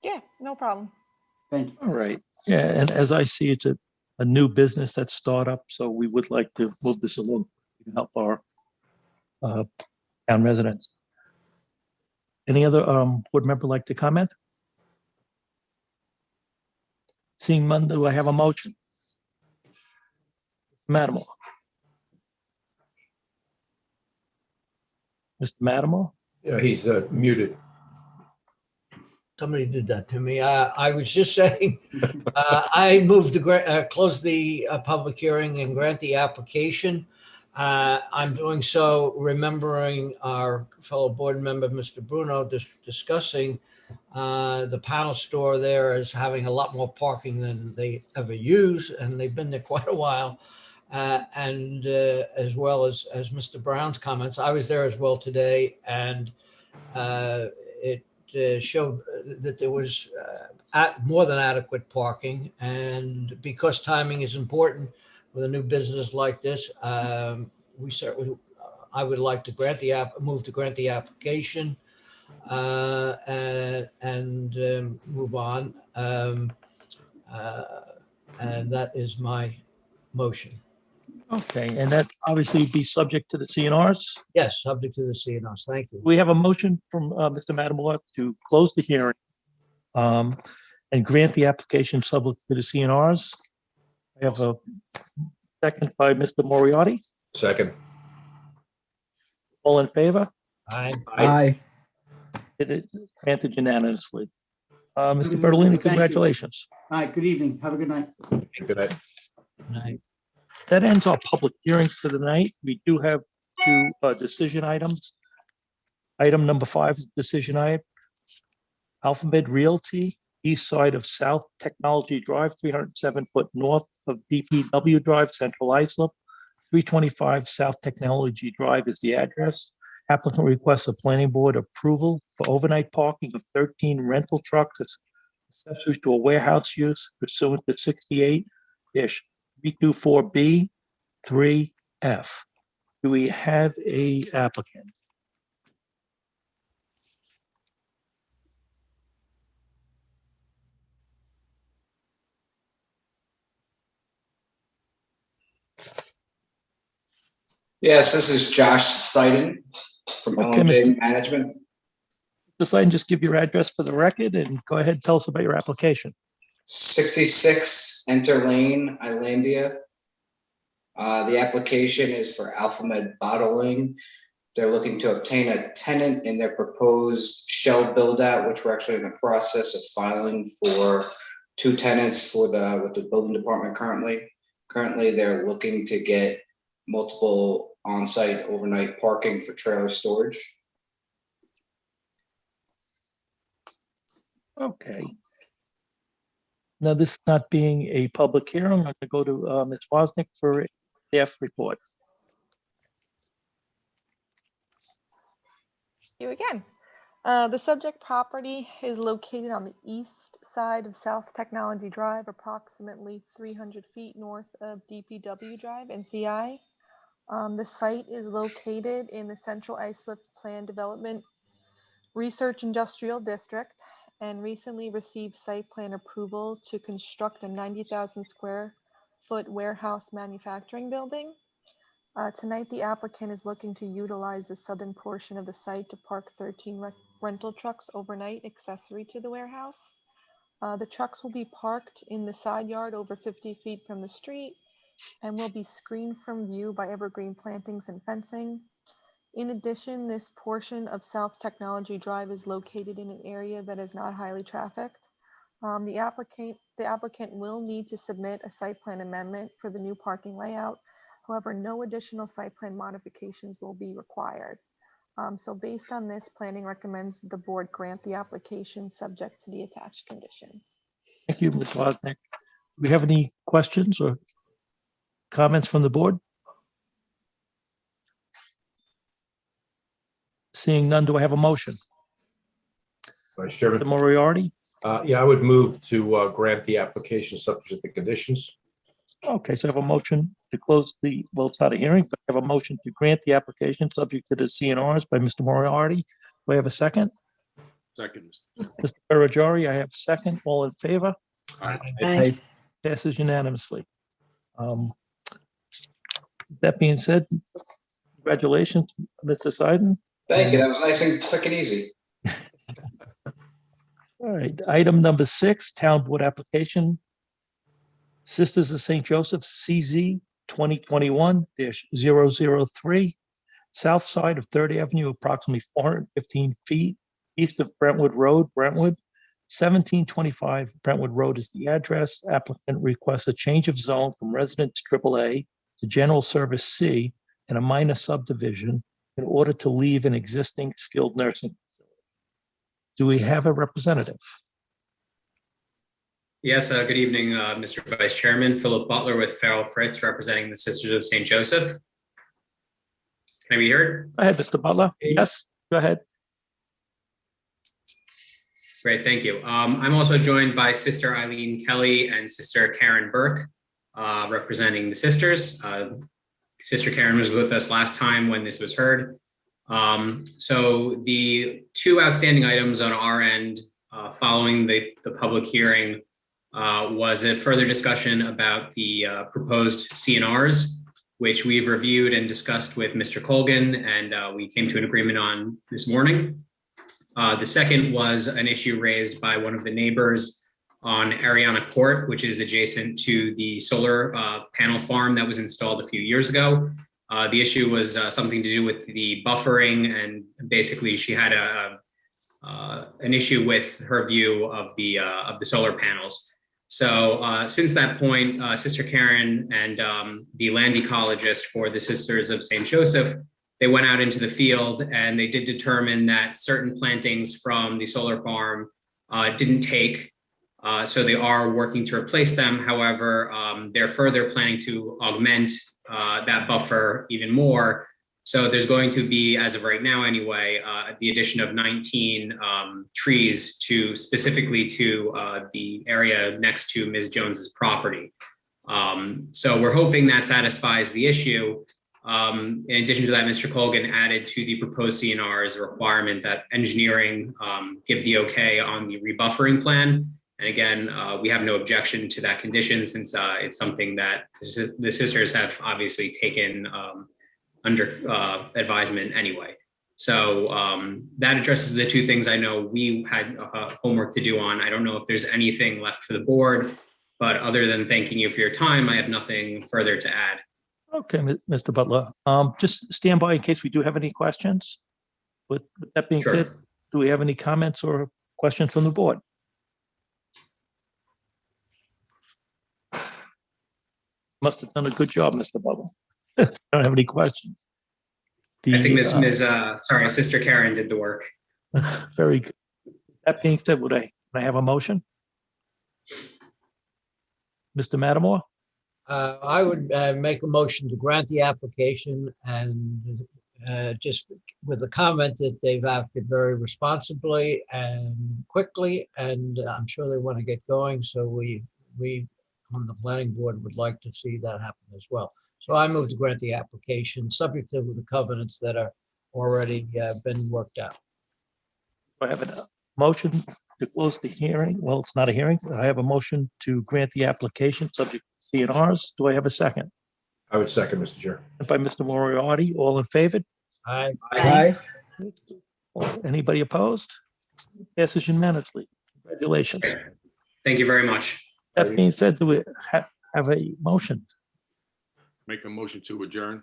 Yeah, no problem. Thank you. All right. Yeah, and as I see, it's a new business that's startup, so we would like to move this along to help our town residents. Any other board member like to comment? Seeing none, do I have a motion? Matamore. Mr. Matamore? Yeah, he's muted. Somebody did that to me. I was just saying, I moved to close the public hearing and grant the application. I'm doing so remembering our fellow board member, Mr. Bruno, discussing the panel store there as having a lot more parking than they ever use, and they've been there quite a while. And as well as Mr. Brown's comments, I was there as well today, and it showed that there was more than adequate parking. And because timing is important with a new business like this, we certainly, I would like to grant move to grant the application and move on. And that is my motion. Okay, and that obviously be subject to the CNRs. Yes, subject to the CNRs. Thank you. We have a motion from Mr. Matamore to close the hearing and grant the application subject to the CNRs. I have a second by Mr. Moriarty. Second. All in favor? Aye. Aye. It is granted unanimously. Mr. Thank Bertolini, you. congratulations. All right, good evening. Have a good night. Good night. Aye. That ends our public hearings for the night. We do have two decision items. Item number 5 is decision item. Alphabet Realty, east side of South Technology Drive, 307 foot north of DPW Drive, Central Islip. 325 South Technology Drive is the address. Applicant requests a planning board approval for overnight parking of 13 rental trucks accessory to a warehouse use pursuant to 68-324B 3F. Do we have a applicant? Yes, this is Josh Seiden from Okay, LMJ Management. Decide and just give your address for the record and go ahead and tell us about your application. 66 Enter Lane, Islandia. The application is for Alphamed Bottling. They're looking to obtain a tenant in their proposed shell build out, which we're actually in the process of filing for 2 tenants for with the building department currently. Currently, they're looking to get multiple on-site overnight parking for trailer storage. Okay. Now, this not being a public hearing, I'm going to go to Ms. Wozniak for a staff report. You again. The subject property is located on the east side of South Technology Drive, approximately 300 feet north of DPW Drive and CI. The site is located in the Central Islip Plan Development Research Industrial District and recently received site plan approval to construct a 90,000 square foot warehouse manufacturing building. Tonight, the applicant is looking to utilize the southern portion of the site to park 13 rental trucks overnight accessory to the warehouse. The trucks will be parked in the side yard over 50 feet from the street and will be screened from view by evergreen plantings and fencing. In addition, this portion of South Technology Drive is located in an area that is not highly trafficked. The applicant will need to submit a site plan amendment for the new parking layout. However, no additional site plan modifications will be required. So based on this, planning recommends the board grant the application subject to the attached conditions. Thank you, Ms. Wozniak. Do we have any questions or comments from the board? Seeing none, do I have a motion? Vice Chairman. The Moriarty? Yeah, I would move to grant the application subject to the conditions. Okay, so I have a motion to close the, well, it's not a hearing, but I have a motion to grant the application subject to the CNRs by Mr. Moriarty. Do I have a second? Second. Mr. Perajari, I have second. All in favor? Aye. Passes unanimously. That being said, congratulations, Mr. Seiden. Thank you. That was nice and quick and easy. All right, item number 6, Town Board application. Sisters of St. Joseph, CZ 2021-003, south side of 3rd Avenue, approximately 415 feet east of Brentwood Road, Brentwood. 1725 Brentwood Road is the address. Applicant requests a change of zone from residence AAA to general service C and a minor subdivision in order to leave an existing skilled nursing facility. Do we have a representative? Yes, good evening, Mr. Vice Chairman. Philip Butler with Farrell Fritz, representing the Sisters of St. Joseph. Can I be heard? Go ahead, Mr. Butler. Yes, go ahead. Great, thank you. I'm also joined by Sister Eileen Kelly and Sister Karen Burke, representing the sisters. Sister Karen was with us last time when this was heard. So the 2 outstanding items on our end following the public hearing was a further discussion about the proposed CNRs, which we've reviewed and discussed with Mr. Colgan, and we came to an agreement on this morning. The second was an issue raised by one of the neighbors on Ariana Court, which is adjacent to the solar panel farm that was installed a few years ago. The issue was something to do with the buffering, and basically she had an issue with her view of the solar panels. So since that point, Sister Karen and the land ecologist for the Sisters of St. Joseph, they went out into the field and they did determine that certain plantings from the solar farm didn't take. So they are working to replace them. However, they're further planning to augment that buffer even more. So there's going to be, as of right now anyway, the addition of 19 trees specifically to the area next to Ms. Jones's property. So we're hoping that satisfies the issue. In addition to that, Mr. Colgan added to the proposed CNRs a requirement that engineering give the okay on the rebuffering plan. And again, we have no objection to that condition since it's something that the sisters have obviously taken under advisement anyway. So that addresses the 2 things I know we had homework to do on. I don't know if there's anything left for the board, but other than thanking you for your time, I have nothing further to add. Okay, Mr. Butler. Just stand by in case we do have any questions. With that being said, do we have any comments or questions from the board? Must have done a good job, Mr. Butler. I don't have any questions. I think Sister Karen did the work. Very good. That being said, would I have a motion? Mr. Matamore? I would make a motion to grant the application, and just with the comment that they've acted very responsibly and quickly, and I'm sure they want to get going. So we on the planning board would like to see that happen as well. So I move to grant the application, subject to the covenants that are already been worked out. I have a motion to close the hearing. Well, it's not a hearing. I have a motion to grant the application subject to CNRs. Do I have a second? I would second, Mr. Chair. By Mr. Moriarty, all in favor? Aye. Aye. Anybody opposed? Passes unanimously. Congratulations. Thank you very much. That being said, do we have a motion? Make a motion to adjourn.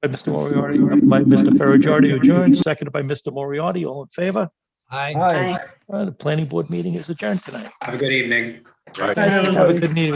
By Mr. Moriarty, by Mr. Ferrajardi, adjourned, seconded by Mr. Moriarty, all in favor? Aye. The planning board meeting is adjourned tonight. Have a good evening. Have a good meeting.